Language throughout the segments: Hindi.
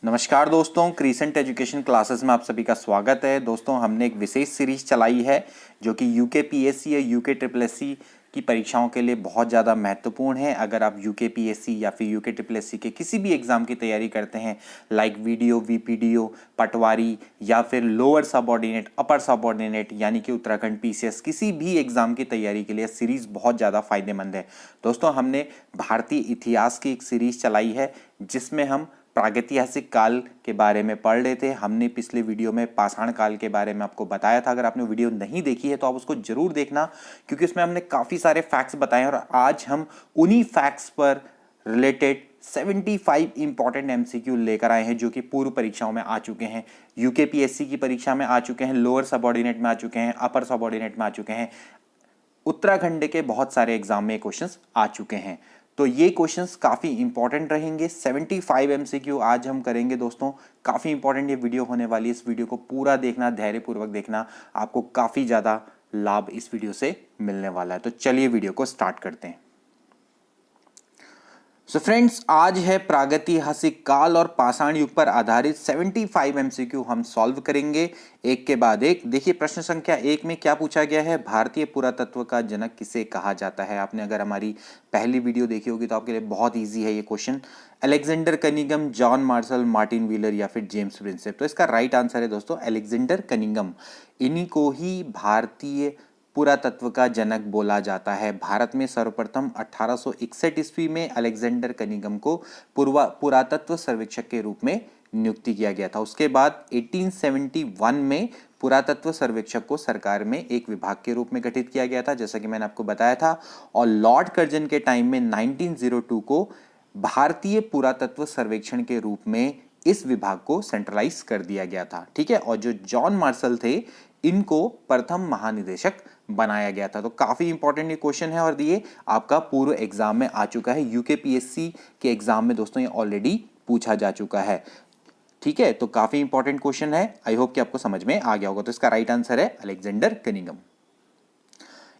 नमस्कार दोस्तों, क्रीसेंट एजुकेशन क्लासेस में आप सभी का स्वागत है। दोस्तों, हमने एक विशेष सीरीज चलाई है जो कि यूके पीएससी या यूके ट्रिपल एससी की परीक्षाओं के लिए बहुत ज़्यादा महत्वपूर्ण है। अगर आप यूके पीएससी या फिर यूके ट्रिपल एससी के किसी भी एग्जाम की तैयारी करते हैं, लाइक वीडियो, वीपीडीओ, पटवारी या फिर लोअर सबऑर्डिनेट, अपर सबऑर्डिनेट यानी कि उत्तराखंड पीसीएस, किसी भी एग्जाम की तैयारी के लिए सीरीज बहुत ज़्यादा फायदेमंद है। दोस्तों, हमने भारतीय इतिहास की एक सीरीज चलाई है जिसमें हम प्रागैतिहासिक काल के बारे में पढ़ रहे थे। हमने पिछले वीडियो में पाषाण काल के बारे में आपको बताया था। अगर आपने वीडियो नहीं देखी है तो आप उसको जरूर देखना, क्योंकि उसमें हमने काफ़ी सारे फैक्ट्स बताए हैं और आज हम उन्हीं फैक्ट्स पर रिलेटेड 75 इंपॉर्टेंट एमसीक्यू लेकर आए हैं जो कि पूर्व परीक्षाओं में आ चुके हैं। यूके पीएससी की परीक्षा में आ चुके हैं, लोअर सबऑर्डिनेट में आ चुके हैं, अपर सबऑर्डिनेट में आ चुके हैं, उत्तराखंड के बहुत सारे एग्जाम में क्वेश्चंस आ चुके हैं। तो ये क्वेश्चंस काफ़ी इंपॉर्टेंट रहेंगे। 75 एमसीक्यू आज हम करेंगे दोस्तों। काफ़ी इंपॉर्टेंट ये वीडियो होने वाली है। इस वीडियो को पूरा देखना, धैर्यपूर्वक देखना, आपको काफ़ी ज़्यादा लाभ इस वीडियो से मिलने वाला है। तो चलिए वीडियो को स्टार्ट करते हैं। सो फ्रेंड्स, आज है प्रागैतिहासिक काल और पाषाण युग पर आधारित 75 एमसीक्यू हम सॉल्व करेंगे एक के बाद एक। देखिए, प्रश्न संख्या 1 में क्या पूछा गया है, भारतीय पुरातत्व का जनक किसे कहा जाता है। आपने अगर हमारी पहली वीडियो देखी होगी तो आपके लिए बहुत ईजी है ये question. Alexander Cunningham, John Marshall, Martin wheeler या फिर जेम्स प्रिंसेप। तो इसका राइट आंसर है दोस्तों अलेक्जेंडर कनिंघम। इन्हीं को ही भारतीय पुरातत्व का जनक बोला जाता है। भारत में सर्वप्रथम 1861 ईस्वी में अलेक्जेंडर कनिंघम को पुरातत्व सर्वेक्षक के रूप में नियुक्ति किया गया था। उसके बाद 1871 में पुरातत्व सर्वेक्षक को सरकार में एक विभाग के रूप में गठित किया गया था, जैसा कि मैंने आपको बताया था। और लॉर्ड कर्जन के टाइम में 1902 को भारतीय पुरातत्व सर्वेक्षण के रूप में इस विभाग को सेंट्रलाइज कर दिया गया था। ठीक है। और जो जॉन मार्शल थे, इनको प्रथम महानिदेशक बनाया गया था। तो काफी इंपॉर्टेंट ये क्वेश्चन है और ये आपका पूर्व एग्जाम में आ चुका है। यूके पीएससी के एग्जाम में दोस्तों ये ऑलरेडी पूछा जा चुका है। ठीक है, तो काफी इंपॉर्टेंट क्वेश्चन है। आई होप कि आपको समझ में आ गया होगा। तो इसका राइट आंसर है अलेक्जेंडर कनिंघम।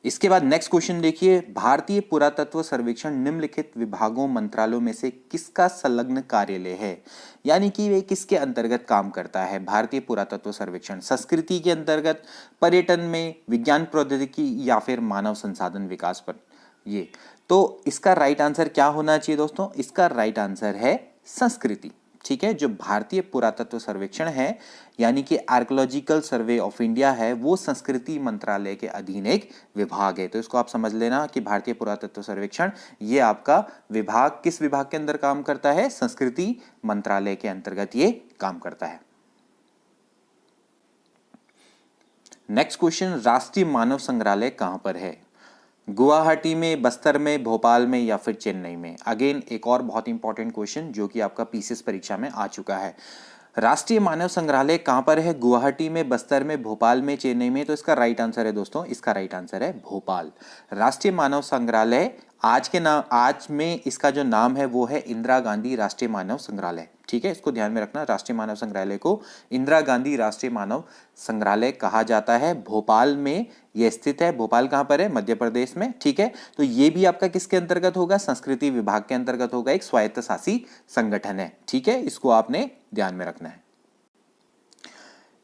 इसके बाद नेक्स्ट क्वेश्चन देखिए, भारतीय पुरातत्व सर्वेक्षण निम्नलिखित विभागों मंत्रालयों में से किसका संलग्न कार्यालय है, यानी कि वे किसके अंतर्गत काम करता है। भारतीय पुरातत्व सर्वेक्षण संस्कृति के अंतर्गत, पर्यटन में, विज्ञान प्रौद्योगिकी या फिर मानव संसाधन विकास पर। ये तो इसका राइट आंसर क्या होना चाहिए दोस्तों, इसका राइट आंसर है संस्कृति। ठीक है, जो भारतीय पुरातत्व सर्वेक्षण है यानी कि आर्कियोलॉजिकल सर्वे ऑफ इंडिया है, वो संस्कृति मंत्रालय के अधीन एक विभाग है। तो इसको आप समझ लेना कि भारतीय पुरातत्व सर्वेक्षण ये आपका विभाग किस विभाग के अंदर काम करता है, संस्कृति मंत्रालय के अंतर्गत ये काम करता है। नेक्स्ट क्वेश्चन, राष्ट्रीय मानव संग्रहालय कहां पर है। गुवाहाटी में, बस्तर में, भोपाल में या फिर चेन्नई में। अगेन एक और बहुत इंपॉर्टेंट क्वेश्चन जो कि आपका पीसीएस परीक्षा में आ चुका है। राष्ट्रीय मानव संग्रहालय कहां पर है, गुवाहाटी में, बस्तर में, भोपाल में, चेन्नई में। तो इसका राइट आंसर है दोस्तों, इसका राइट आंसर है भोपाल। राष्ट्रीय मानव संग्रहालय आज में इसका जो नाम है वो है इंदिरा गांधी राष्ट्रीय मानव संग्रहालय। ठीक है, इसको ध्यान में रखना। राष्ट्रीय मानव संग्रहालय को इंदिरा गांधी राष्ट्रीय मानव संग्रहालय कहा जाता है। भोपाल में यह स्थित है। भोपाल कहां पर है, मध्य प्रदेश में। ठीक है, तो ये भी आपका किसके अंतर्गत होगा, संस्कृति विभाग के अंतर्गत होगा। एक स्वायत्तशासी संगठन है। ठीक है, इसको आपने ध्यान में रखना है।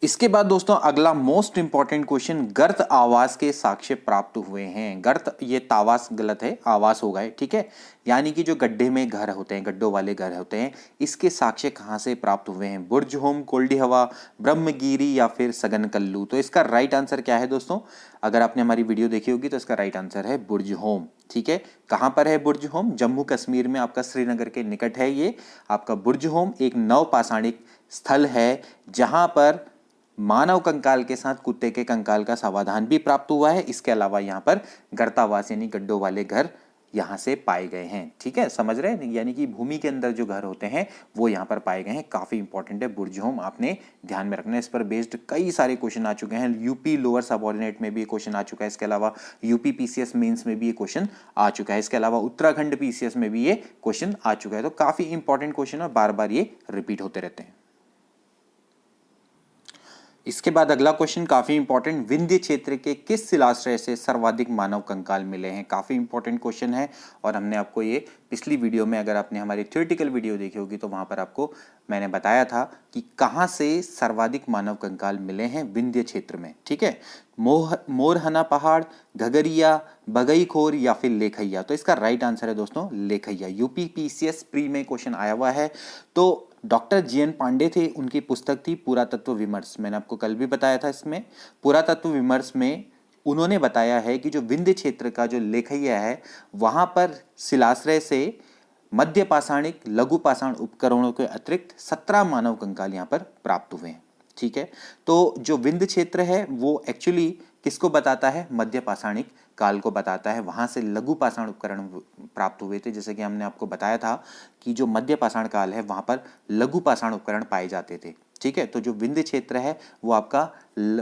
इसके बाद दोस्तों अगला मोस्ट इंपॉर्टेंट क्वेश्चन, गर्त आवास के साक्ष्य प्राप्त हुए हैं। गर्त, ये तावास गलत है, आवास होगा। ठीक है, यानी कि जो गड्ढे में घर होते हैं, गड्ढों वाले घर होते हैं, इसके साक्ष्य कहां से प्राप्त हुए हैं। बुर्ज होम, कोल्डी हवा, ब्रह्मगिरी या फिर सगन कल्लू। तो इसका राइट आंसर क्या है दोस्तों, अगर आपने हमारी वीडियो देखी होगी तो इसका राइट आंसर है बुर्ज होम। ठीक है, कहां पर है बुर्ज होम, जम्मू कश्मीर में, आपका श्रीनगर के निकट है ये आपका बुर्ज होम। एक नवपाषाणिक स्थल है जहां पर मानव कंकाल के साथ कुत्ते के कंकाल का समाधान भी प्राप्त हुआ है। इसके अलावा यहाँ पर गर्तावास यानी गड्ढों वाले घर यहाँ से पाए गए हैं। ठीक है, समझ रहे हैं, यानी कि भूमि के अंदर जो घर होते हैं वो यहाँ पर पाए गए हैं। काफी इंपॉर्टेंट है बुर्ज होम, आपने ध्यान में रखना है। इस पर बेस्ड कई सारे क्वेश्चन आ चुके हैं। यूपी लोअर सबऑर्डिनेट में भी ये क्वेश्चन आ चुका है। इसके अलावा यूपी पीसीएस मेंस में भी ये क्वेश्चन आ चुका है। इसके अलावा उत्तराखंड पीसीएस में भी ये क्वेश्चन आ चुका है। तो काफी इंपॉर्टेंट क्वेश्चन और बार बार ये रिपीट होते रहते हैं। इसके बाद अगला क्वेश्चन काफी इंपॉर्टेंट, विंध्य क्षेत्र के किस शिलाश्रय से सर्वाधिक मानव कंकाल मिले हैं। काफी इंपॉर्टेंट क्वेश्चन है और हमने आपको ये पिछली वीडियो में अगर आपने हमारी थ्योरेटिकल वीडियो देखी होगी तो वहां पर आपको मैंने बताया था कि कहाँ से सर्वाधिक मानव कंकाल मिले हैं विंध्य क्षेत्र में। ठीक है, मोरहना पहाड़, घगरिया, बगईखोर या फिर लेखैया। तो इसका राइट आंसर है दोस्तों लेखैया। यूपी पीसीएस प्री में क्वेश्चन आया हुआ है। तो डॉक्टर जीएन पांडे थे, उनकी पुस्तक थी पुरातत्व विमर्श। मैंने आपको कल भी बताया था, इसमें पुरातत्व विमर्श में उन्होंने बताया है कि जो विंध्य क्षेत्र का जो लेखैया है वहां पर शिलाश्रय से मध्य पाषाणिक लघु पाषाण उपकरणों के अतिरिक्त 17 मानव कंकाल यहाँ पर प्राप्त हुए हैं। ठीक है, तो जो विंध्य क्षेत्र है वो एक्चुअली किसको बताता है? मध्य पाषाणिक काल को बताता है। वहां से लघु पाषाण उपकरण प्राप्त हुए थे। जैसे कि हमने आपको बताया था कि जो मध्य पाषाण काल है वहां पर लघु पाषाण उपकरण पाए जाते थे। ठीक है, तो जो विंध्य क्षेत्र है वो आपका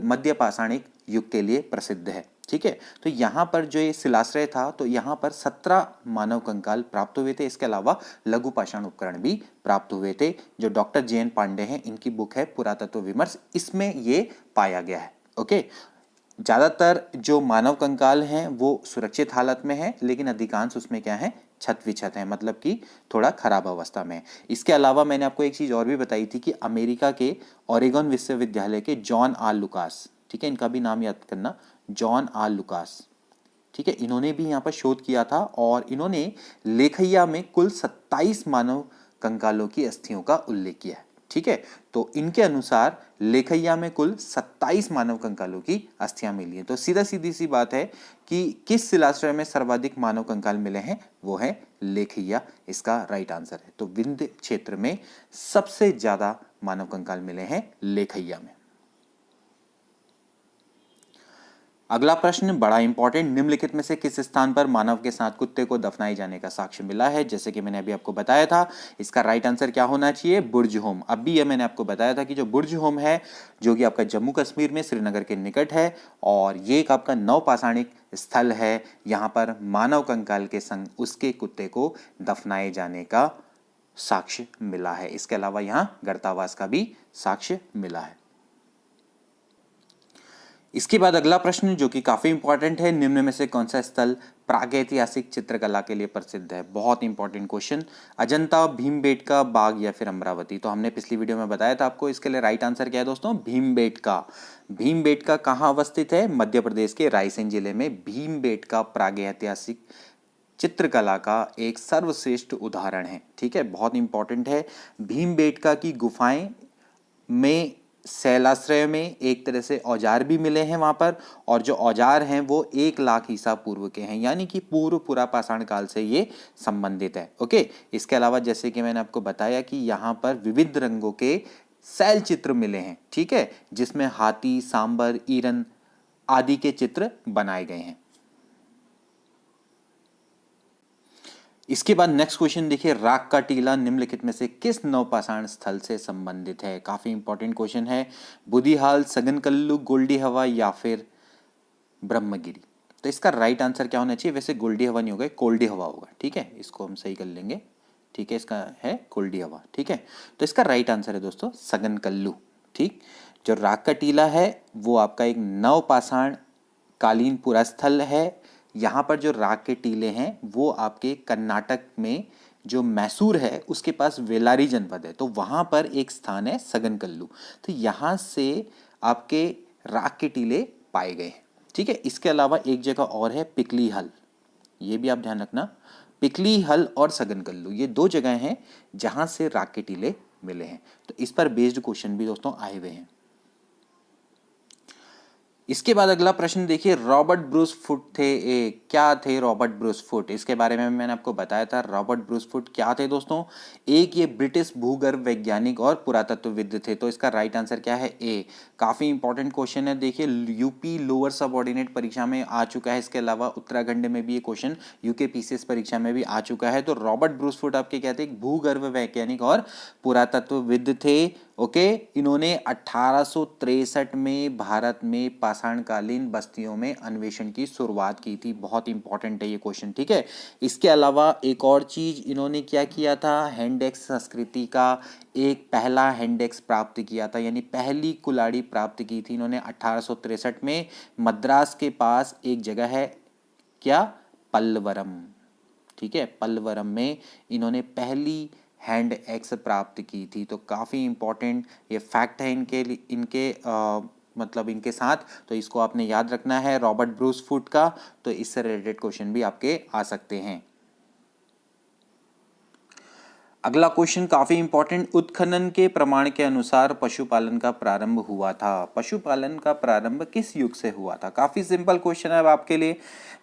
मध्य पाषाणिक युग के लिए प्रसिद्ध है। ठीक है, तो यहाँ पर जो ये शिलाश्रय था तो यहाँ पर 17 मानव कंकाल प्राप्त हुए थे। इसके अलावा लघु पाषाण उपकरण भी प्राप्त हुए थे। जो डॉक्टर जीएन पांडे हैं, इनकी बुक है पुरातत्व विमर्श, इसमें ये पाया गया है। ओके, ज्यादातर जो मानव कंकाल हैं वो सुरक्षित हालत में है, लेकिन अधिकांश उसमें क्या है? छत विछत है, मतलब कि थोड़ा खराब अवस्था में है। इसके अलावा मैंने आपको एक चीज और भी बताई थी कि अमेरिका के ओरेगन विश्वविद्यालय के जॉन आर लुकास, ठीक है, इनका भी नाम याद करना, जॉन आर लुकास। ठीक है, इन्होंने भी यहाँ पर शोध किया था और इन्होंने लेखैया में कुल 27 मानव कंकालों की अस्थियों का उल्लेख किया है। ठीक है, तो इनके अनुसार लेखैया में कुल 27 मानव कंकालों की अस्थियां मिली हैं। तो सीधा सीधी सी बात है कि किस शिलाश्रय में सर्वाधिक मानव कंकाल मिले हैं? वो है लेखैया, इसका राइट आंसर है। तो विंध्य क्षेत्र में सबसे ज्यादा मानव कंकाल मिले हैं लेखैया में। अगला प्रश्न बड़ा इंपॉर्टेंट, निम्नलिखित में से किस स्थान पर मानव के साथ कुत्ते को दफनाए जाने का साक्ष्य मिला है? जैसे कि मैंने अभी आपको बताया था, इसका राइट आंसर क्या होना चाहिए? बुर्ज होम। अभी ये मैंने आपको बताया था कि जो बुर्ज होम है जो कि आपका जम्मू कश्मीर में श्रीनगर के निकट है और ये एक आपका नवपाषाणिक स्थल है। यहाँ पर मानव कंकाल के संग उसके कुत्ते को दफनाए जाने का साक्ष्य मिला है। इसके अलावा यहाँ गर्तावास का भी साक्ष्य मिला है। इसके बाद अगला प्रश्न जो कि काफी इंपॉर्टेंट है, निम्न में से कौन सा स्थल प्रागैतिहासिक चित्रकला के लिए प्रसिद्ध है? बहुत इंपॉर्टेंट क्वेश्चन। अजंता, भीमबेटका, बाग या फिर अमरावती? तो हमने पिछली वीडियो में बताया था आपको। इसके लिए राइट आंसर क्या है दोस्तों? भीमबेटका। भीमबेटका कहाँ अवस्थित है? मध्य प्रदेश के रायसेन जिले में भीमबेटका प्रागैतिहासिक चित्रकला का एक सर्वश्रेष्ठ उदाहरण है। ठीक है, बहुत इंपॉर्टेंट है। भीमबेटका की गुफाएं में शैलाश्रय में एक तरह से औजार भी मिले हैं वहां पर, और जो औजार हैं वो 1 लाख ईसा पूर्व के हैं, यानी कि पूर्व पुरापाषाण काल से ये संबंधित है। ओके, इसके अलावा जैसे कि मैंने आपको बताया कि यहाँ पर विविध रंगों के शैल चित्र मिले हैं। ठीक है, जिसमें हाथी, सांबर, ईरन आदि के चित्र बनाए गए हैं। इसके बाद नेक्स्ट क्वेश्चन देखिए, राक का टीला निम्नलिखित में से किस नवपाषाण स्थल से संबंधित है? काफी इंपॉर्टेंट क्वेश्चन है। बुदिहाल, सगनकल्लू, गोल्डी हवा या फिर ब्रह्मगिरी? तो इसका राइट आंसर क्या होना चाहिए? वैसे गोल्डी हवा नहीं होगा, कोल्डी हवा होगा। ठीक है, इसको हम सही कर लेंगे। ठीक है, इसका है कोल्डी हवा। ठीक है, तो इसका राइट आंसर है दोस्तों सगनकल्लू। ठीक, जो राक का टीला है वो आपका एक नवपाषाण कालीन पुरा स्थल है। यहाँ पर जो राक के टीले हैं वो आपके कर्नाटक में जो मैसूर है उसके पास वेलारी जनपद है, तो वहाँ पर एक स्थान है सगनकल्लू। तो यहाँ से आपके राक के टीले पाए गए हैं। ठीक है, इसके अलावा एक जगह और है पिकली हल, ये भी आप ध्यान रखना। पिकली हल और सगनकल्लू ये 2 जगह हैं जहाँ से राक के टीले मिले हैं। तो इस पर बेस्ड क्वेश्चन भी दोस्तों आए हुए हैं। इसके बाद अगला प्रश्न देखिए, रॉबर्ट ब्रूस फुट थे क्या थे रॉबर्ट ब्रूस फुट? इसके बारे में मैंने आपको बताया था। रॉबर्ट ब्रूस फुट क्या थे दोस्तों? एक ये ब्रिटिश भूगर्भ वैज्ञानिक और पुरातत्वविद थे। तो इसका राइट आंसर क्या है? ए। काफी इंपॉर्टेंट क्वेश्चन है। देखिए, यूपी लोअर सबऑर्डिनेट परीक्षा में आ चुका है। इसके अलावा उत्तराखंड में भी ये क्वेश्चन यूके पीसीएस परीक्षा में भी आ चुका है। तो रॉबर्ट ब्रूस फुट आपके क्या थे? भूगर्भ वैज्ञानिक और पुरातत्वविद थे। ओके, इन्होंने 1863 में भारत में पाषाणकालीन बस्तियों में अन्वेषण की शुरुआत की थी। बहुत इंपॉर्टेंट है ये क्वेश्चन। ठीक है, इसके अलावा एक और चीज इन्होंने क्या किया था? हैंडेक्स संस्कृति का एक पहला हैंडेक्स प्राप्त किया था, यानी पहली कुल्हाड़ी प्राप्त की थी इन्होंने 1863 में। मद्रास के पास एक जगह है क्या? पल्लवरम। ठीक है, पल्लवरम में इन्होंने पहली हैंड एक्स प्राप्त की थी। तो काफ़ी इंपॉर्टेंट ये फैक्ट है मतलब इनके साथ, तो इसको आपने याद रखना है रॉबर्ट ब्रूस फूट का। तो इससे रिलेटेड क्वेश्चन भी आपके आ सकते हैं। अगला क्वेश्चन काफी इंपॉर्टेंट, उत्खनन के प्रमाण के अनुसार पशुपालन का प्रारंभ हुआ था। पशुपालन का प्रारंभ किस युग से हुआ था? काफी सिंपल क्वेश्चन है अब आपके लिए।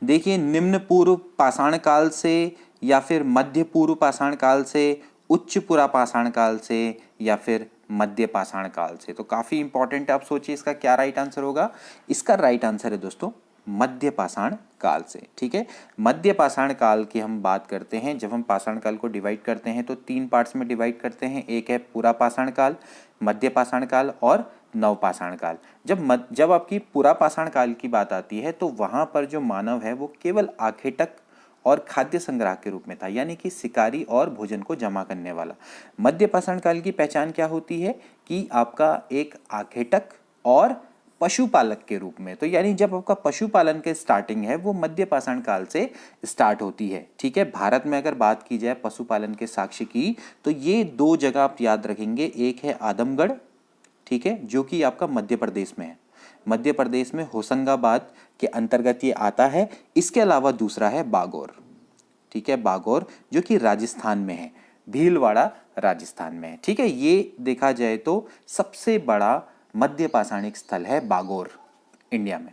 देखिए, निम्न पूर्व पाषाण काल से, या फिर मध्य पूर्व पाषाण काल से, उच्च पुरा पाषाण काल से, या फिर मध्य पाषाण काल से। तो काफी इंपॉर्टेंट है, आप सोचिए इसका क्या राइट आंसर होगा। इसका राइट आंसर है दोस्तों मध्य पाषाण काल से। ठीक है, मध्य पाषाण काल की हम बात करते हैं। जब हम पाषाण काल को डिवाइड करते हैं तो 3 पार्ट्स में डिवाइड करते हैं। एक है पुरा पाषाण काल, मध्य पाषाण काल और नव पाषाण काल। जब आपकी पुरा पाषाण काल की बात आती है तो वहां पर जो मानव है वो केवल आखेटक और खाद्य संग्रह के रूप में था, यानी कि शिकारी और भोजन को जमा करने वाला। मध्य पाषाण काल की पहचान क्या होती है कि आपका एक आखेटक और पशुपालक के रूप में। तो यानी जब आपका पशुपालन के स्टार्टिंग है वो मध्य पाषाण काल से स्टार्ट होती है। ठीक है, भारत में अगर बात की जाए पशुपालन के साक्ष्य की, तो ये 2 जगह आप याद रखेंगे। एक है आदमगढ़, ठीक है, जो कि आपका मध्य प्रदेश में है। मध्य प्रदेश में होशंगाबाद के अंतर्गत ये आता है। इसके अलावा दूसरा है बागौर। ठीक है, बागौर जो कि राजस्थान में है, भीलवाड़ा राजस्थान में है। ठीक है, ये देखा जाए तो सबसे बड़ा मध्य पाषाणिक स्थल है बागौर इंडिया में।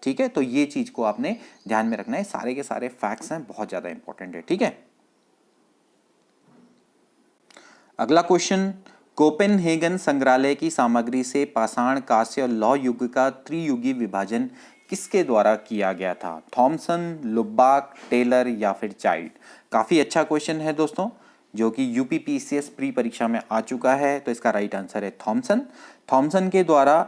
ठीक है, तो ये चीज को आपने ध्यान में रखना है। सारे के सारे फैक्ट्स हैं, बहुत ज्यादा इंपॉर्टेंट है। ठीक है, अगला क्वेश्चन, कोपेनहेगन संग्रहालय की सामग्री से पाषाण, कांस्य और लौह युग का त्रियुगी विभाजन किसके द्वारा किया गया था? थॉमसन, लुब्बाक, टेलर या फिर चाइल्ड? काफी अच्छा क्वेश्चन है दोस्तों, जो कि यूपीपीसीएस प्री परीक्षा में आ चुका है। तो इसका राइट आंसर है थॉमसन। थॉमसन के द्वारा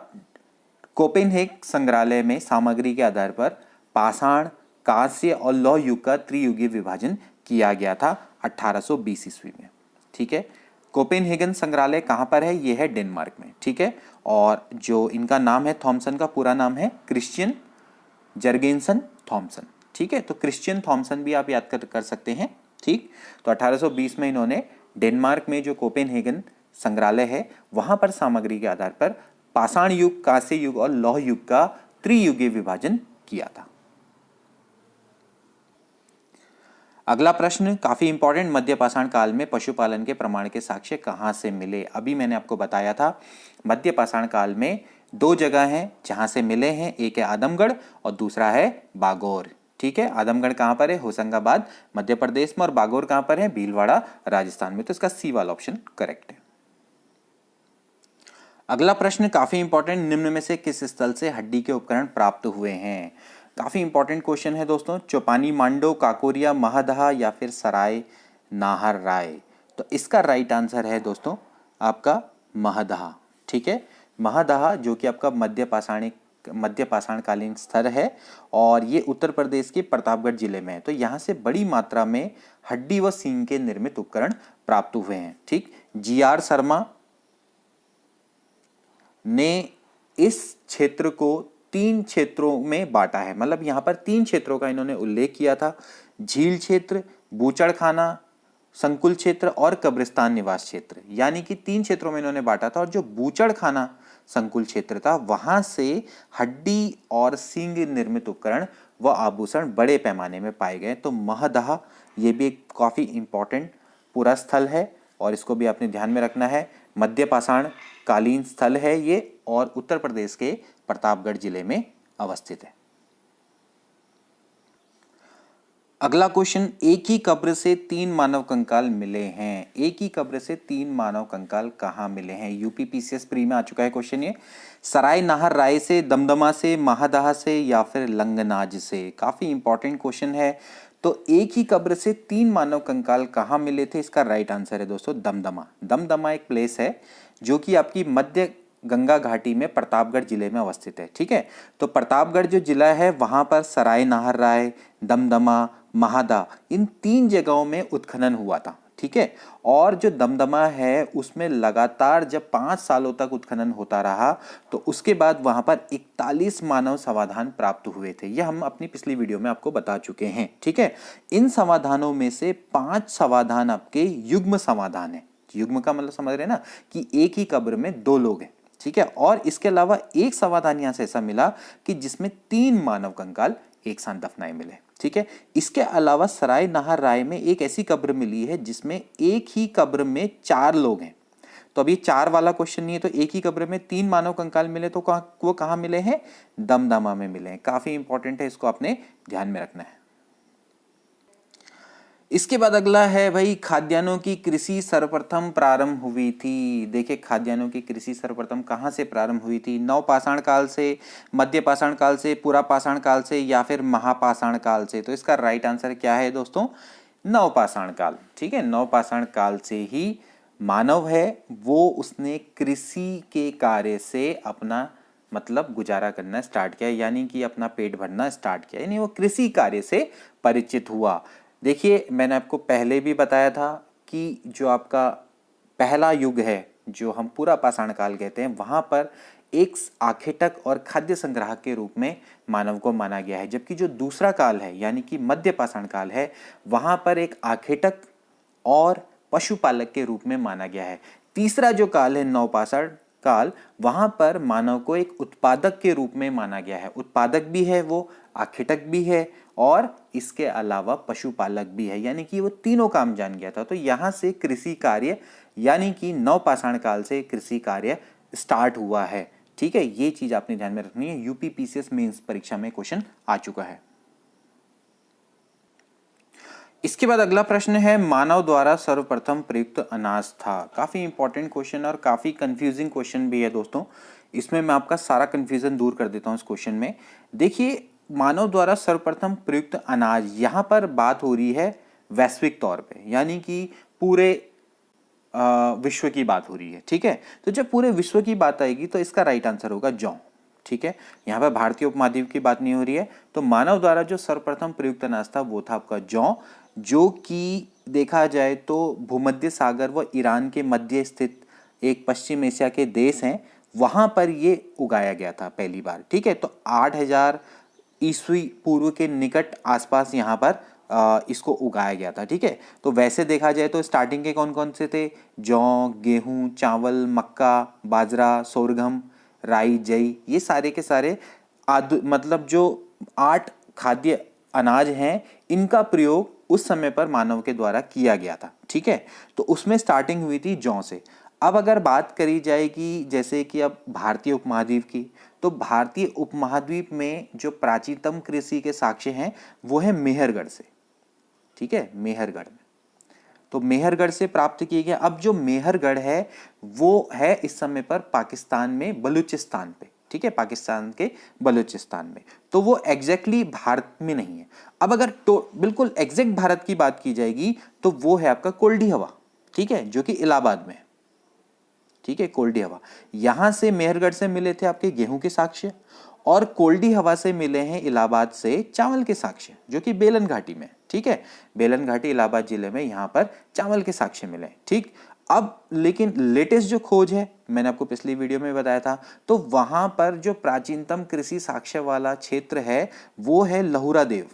कोपेनहेग संग्रहालय में सामग्री के आधार पर पाषाण, कांस्य और लौह युग का त्रियुगीय विभाजन किया गया था 1820 ईस्वी में। ठीक है, कोपेनहेगन संग्रहालय कहाँ पर है? ये है डेनमार्क में। ठीक है, और जो इनका नाम है थॉमसन का पूरा नाम है क्रिश्चियन जर्गेनसन थॉमसन। ठीक है, तो क्रिश्चियन थॉमसन भी आप याद कर सकते हैं। ठीक, तो 1820 में इन्होंने डेनमार्क में जो कोपेनहेगन संग्रहालय है वहां पर सामग्री के आधार पर पाषाण युग, कांस्य युग और लौह युग का त्रियुगीय विभाजन किया था। अगला प्रश्न काफी इंपॉर्टेंट, मध्य पाषाण काल में पशुपालन के प्रमाण के साक्ष्य कहां से मिले? अभी मैंने आपको बताया था मध्य पाषाण काल में 2 जगह हैं जहां से मिले हैं। एक है आदमगढ़ और दूसरा है बागौर। ठीक है, आदमगढ़ कहां पर है? होशंगाबाद मध्य प्रदेश में। और बागौर कहां पर है? भीलवाड़ा राजस्थान में। तो इसका सी वाला ऑप्शन करेक्ट है। अगला प्रश्न काफी इंपॉर्टेंट, निम्न में से किस स्थल से हड्डी के उपकरण प्राप्त हुए हैं? काफी इंपॉर्टेंट क्वेश्चन है दोस्तों। चौपानी मांडो, काकोरिया, महदहा या फिर सराय नाहर राय? तो इसका राइट आंसर है दोस्तों आपका महदहा। ठीक है, महदहा जो कि आपका मध्य पाषाणकालीन स्थल है और ये उत्तर प्रदेश के प्रतापगढ़ जिले में है। तो यहाँ से बड़ी मात्रा में हड्डी व सींग के निर्मित उपकरण प्राप्त हुए हैं। ठीक, GR शर्मा ने इस क्षेत्र को 3 क्षेत्रों में बांटा है। मतलब यहाँ पर 3 क्षेत्रों का इन्होंने उल्लेख किया था, झील क्षेत्र, बूचड़खाना संकुल क्षेत्र और कब्रिस्तान निवास क्षेत्र। यानी कि 3 क्षेत्रों में इन्होंने बांटा था और जो बूचड़खाना संकुल क्षेत्र था वहां से हड्डी और सींग निर्मित उपकरण व आभूषण बड़े पैमाने में पाए गए। तो महदहा ये भी एक काफी इंपॉर्टेंट पूरा स्थल है और इसको भी आपने ध्यान में रखना है। मध्य पाषाण कालीन स्थल है ये और उत्तर प्रदेश के प्रतापगढ़ जिले में अवस्थित है। अगला क्वेश्चन, एक ही कब्र से 3 मानव कंकाल मिले हैं। एक ही कब्र से 3 मानव कंकाल कहाँ मिले हैं? यूपीपीसीएस प्री में आ चुका है क्वेश्चन ये। सराय नाहर राय से, दमदमा से, महदहा से या फिर लंगनाज से? काफी इंपॉर्टेंट क्वेश्चन है। तो एक ही कब्र से 3 मानव कंकाल कहाँ मिले थे? इसका राइट आंसर है दोस्तों दमदमा। दमदमा एक प्लेस है जो कि आपकी मध्य गंगा घाटी में प्रतापगढ़ जिले में अवस्थित है। ठीक है, तो प्रतापगढ़ जो जिला है वहां पर सराय नाहर राय, दमदमा, महदा इन 3 जगहों में उत्खनन हुआ था। ठीक है। और जो दमदमा है उसमें लगातार जब 5 सालों तक उत्खनन होता रहा तो उसके बाद वहां पर 41 मानव समाधान प्राप्त हुए थे। यह हम अपनी पिछली वीडियो में आपको बता चुके हैं, ठीक है। इन समाधानों में से 5 समाधान आपके युग्म समाधान है। युग्म का मतलब समझ रहे हैं ना कि एक ही कब्र में 2 लोग हैं, ठीक है। और इसके अलावा एक समाधान यहां से ऐसा मिला कि जिसमें 3 मानव कंकाल एक साथ दफनाए मिले, ठीक है। इसके अलावा सराय नाहर राय में एक ऐसी कब्र मिली है जिसमें एक ही कब्र में 4 लोग हैं। तो अभी 4 वाला क्वेश्चन नहीं है, तो एक ही कब्र में 3 मानव कंकाल मिले तो वो कहां मिले हैं? दमदमा में मिले हैं। काफी इंपॉर्टेंट है, इसको आपने ध्यान में रखना है। इसके बाद अगला है भाई, खाद्यान्नों की कृषि सर्वप्रथम प्रारंभ हुई थी। देखिए खाद्यान्नों की कृषि सर्वप्रथम कहाँ से प्रारंभ हुई थी? नवपाषाण काल से, मध्य पाषाण काल से, पुरापाषाण काल से या फिर महापाषाण काल से? तो इसका राइट आंसर क्या है दोस्तों? नवपाषाण काल, ठीक है। नवपाषाण काल से ही मानव है वो उसने कृषि के कार्य से अपना मतलब गुजारा करना स्टार्ट किया, यानी कि अपना पेट भरना स्टार्ट किया, यानी वो कृषि कार्य से परिचित हुआ। देखिए मैंने आपको पहले भी बताया था कि जो आपका पहला युग है जो हम पूरा पाषाण काल कहते हैं, वहां पर एक आखेटक और खाद्य संग्राहक के रूप में मानव को माना गया है, जबकि जो दूसरा काल है यानी कि मध्य पाषाण काल है वहां पर एक आखेटक और पशुपालक के रूप में माना गया है। तीसरा जो काल है नवपाषाण काल, वहां पर मानव को एक उत्पादक के रूप में माना गया है। उत्पादक भी है वो, आखेटक भी है और इसके अलावा पशुपालक भी है, यानी कि वो तीनों काम जान गया था। तो यहां से कृषि कार्य यानी कि नवपाषाण काल से कृषि कार्य स्टार्ट हुआ है, ठीक है। ये चीज आपने ध्यान में रखनी है, यूपी पीसीएस मेंस परीक्षा में क्वेश्चन आ चुका है। इसके बाद अगला प्रश्न है, मानव द्वारा सर्वप्रथम प्रयुक्त अनाज था। काफी इंपॉर्टेंट क्वेश्चन और काफी कंफ्यूजिंग क्वेश्चन भी है दोस्तों। इसमें मैं आपका सारा कंफ्यूजन दूर कर देता हूं इस क्वेश्चन में। देखिए मानव द्वारा सर्वप्रथम प्रयुक्त अनाज, यहां पर बात हो रही है वैश्विक तौर पे, यानी कि पूरे विश्व की बात हो रही है, ठीक है। तो जब पूरे विश्व की बात आएगी तो इसका राइट आंसर होगा जौ, ठीक है। यहाँ पर भारतीय उपमहाद्वीप की बात नहीं हो रही है। तो मानव द्वारा जो सर्वप्रथम प्रयुक्त अनाज था वो था आपका जौ, जो कि देखा जाए तो भूमध्य सागर व ईरान के मध्य स्थित एक पश्चिम एशिया के देश हैं, वहां पर ये उगाया गया था पहली बार, ठीक है। तो 8000 ईस्वी पूर्व के निकट आसपास यहाँ पर इसको उगाया गया था, ठीक है। तो वैसे देखा जाए तो स्टार्टिंग के कौन कौन से थे? जौ, गेहूं, चावल, मक्का, बाजरा, सोरगम, राई, जई, ये सारे के सारे मतलब जो 8 खाद्य अनाज हैं, इनका प्रयोग उस समय पर मानव के द्वारा किया गया था, ठीक है। तो उसमें स्टार्टिंग हुई थी जौ से। अब अगर बात करी जाएगी जैसे कि अब भारतीय उपमहाद्वीप की, तो भारतीय उपमहाद्वीप में जो प्राचीनतम कृषि के साक्ष्य हैं वो है मेहरगढ़ से, ठीक है। मेहरगढ़ में, तो मेहरगढ़ से प्राप्त किए गए। अब जो मेहरगढ़ है वो है इस समय पर पाकिस्तान में बलूचिस्तान पे, ठीक है, पाकिस्तान के बलूचिस्तान में। तो वो एग्जैक्टली भारत में नहीं है। अब अगर तो बिल्कुल एग्जैक्ट भारत की बात की जाएगी तो वो है आपका कोल्डी हवा, ठीक है, जो कि इलाहाबाद में है, ठीक है। कोल्डी हवा, यहां से मेहरगढ़ से मिले थे आपके गेहूं के साक्ष्य, और कोल्डी हवा से मिले हैं इलाहाबाद से चावल के साक्ष्य, जो कि बेलन घाटी में, ठीक है। बेलन घाटी इलाहाबाद जिले में यहां पर चावल के साक्ष्य मिले, ठीक। अब लेकिन लेटेस्ट जो खोज है, मैंने आपको पिछली वीडियो में बताया था, तो वहां पर जो प्राचीनतम कृषि साक्ष्य वाला क्षेत्र है वो है लहुरा देव,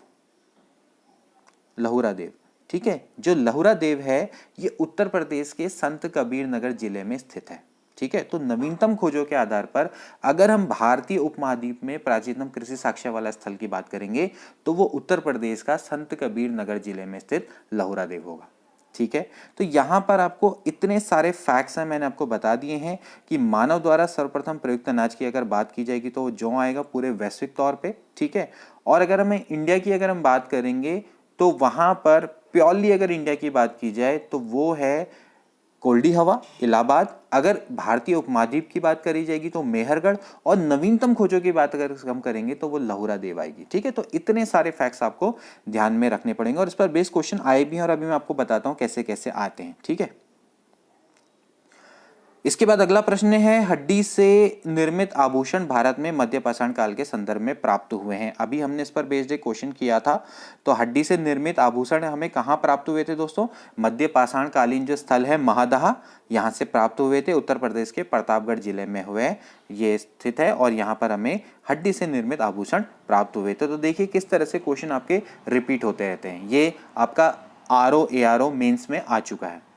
लहुरा देव, ठीक है। जो लहुरा देव है ये उत्तर प्रदेश के संत कबीर नगर जिले में स्थित है, ठीक है। तो नवीनतम खोजों के आधार पर अगर हम भारतीय उपमहाद्वीप में प्राचीनतम कृषि साक्ष्य वाला स्थल की बात करेंगे तो वो उत्तर प्रदेश का संत कबीर नगर जिले में स्थित लहुरा देव होगा, ठीक है। तो यहां पर आपको इतने सारे फैक्ट्स हैं, मैंने आपको बता दिए हैं कि मानव द्वारा सर्वप्रथम प्रयुक्त अनाज की अगर बात की जाएगी तो जौ आएगा पूरे वैश्विक तौर पे, ठीक है। और अगर हमें इंडिया की अगर हम बात करेंगे तो वहां पर प्योरली अगर इंडिया की बात की जाए तो वो है कोल्डी हवा, इलाहाबाद। अगर भारतीय उपमहाद्वीप की बात करी जाएगी तो मेहरगढ़, और नवीनतम खोजों की बात अगर हम करेंगे तो वो लहुरा देव आएगी, ठीक है। तो इतने सारे फैक्ट्स आपको ध्यान में रखने पड़ेंगे और इस पर बेस क्वेश्चन आए भी हैं और अभी मैं आपको बताता हूं कैसे कैसे आते हैं, ठीक है। इसके बाद अगला प्रश्न है, हड्डी से निर्मित आभूषण भारत में मध्य पाषाण काल के संदर्भ में प्राप्त हुए हैं। अभी हमने इस पर बेस्ड एक क्वेश्चन किया था। तो हड्डी से निर्मित आभूषण हमें कहाँ प्राप्त हुए थे दोस्तों? मध्य पाषाण कालीन जो स्थल है महादहा, यहाँ से प्राप्त हुए थे। उत्तर प्रदेश के प्रतापगढ़ जिले में हुए ये स्थित है और यहाँ पर हमें हड्डी से निर्मित आभूषण प्राप्त हुए थे। तो देखिए किस तरह से क्वेश्चन आपके रिपीट होते रहते हैं। ये आपका आरओ एआरओ मेंस में आ चुका है।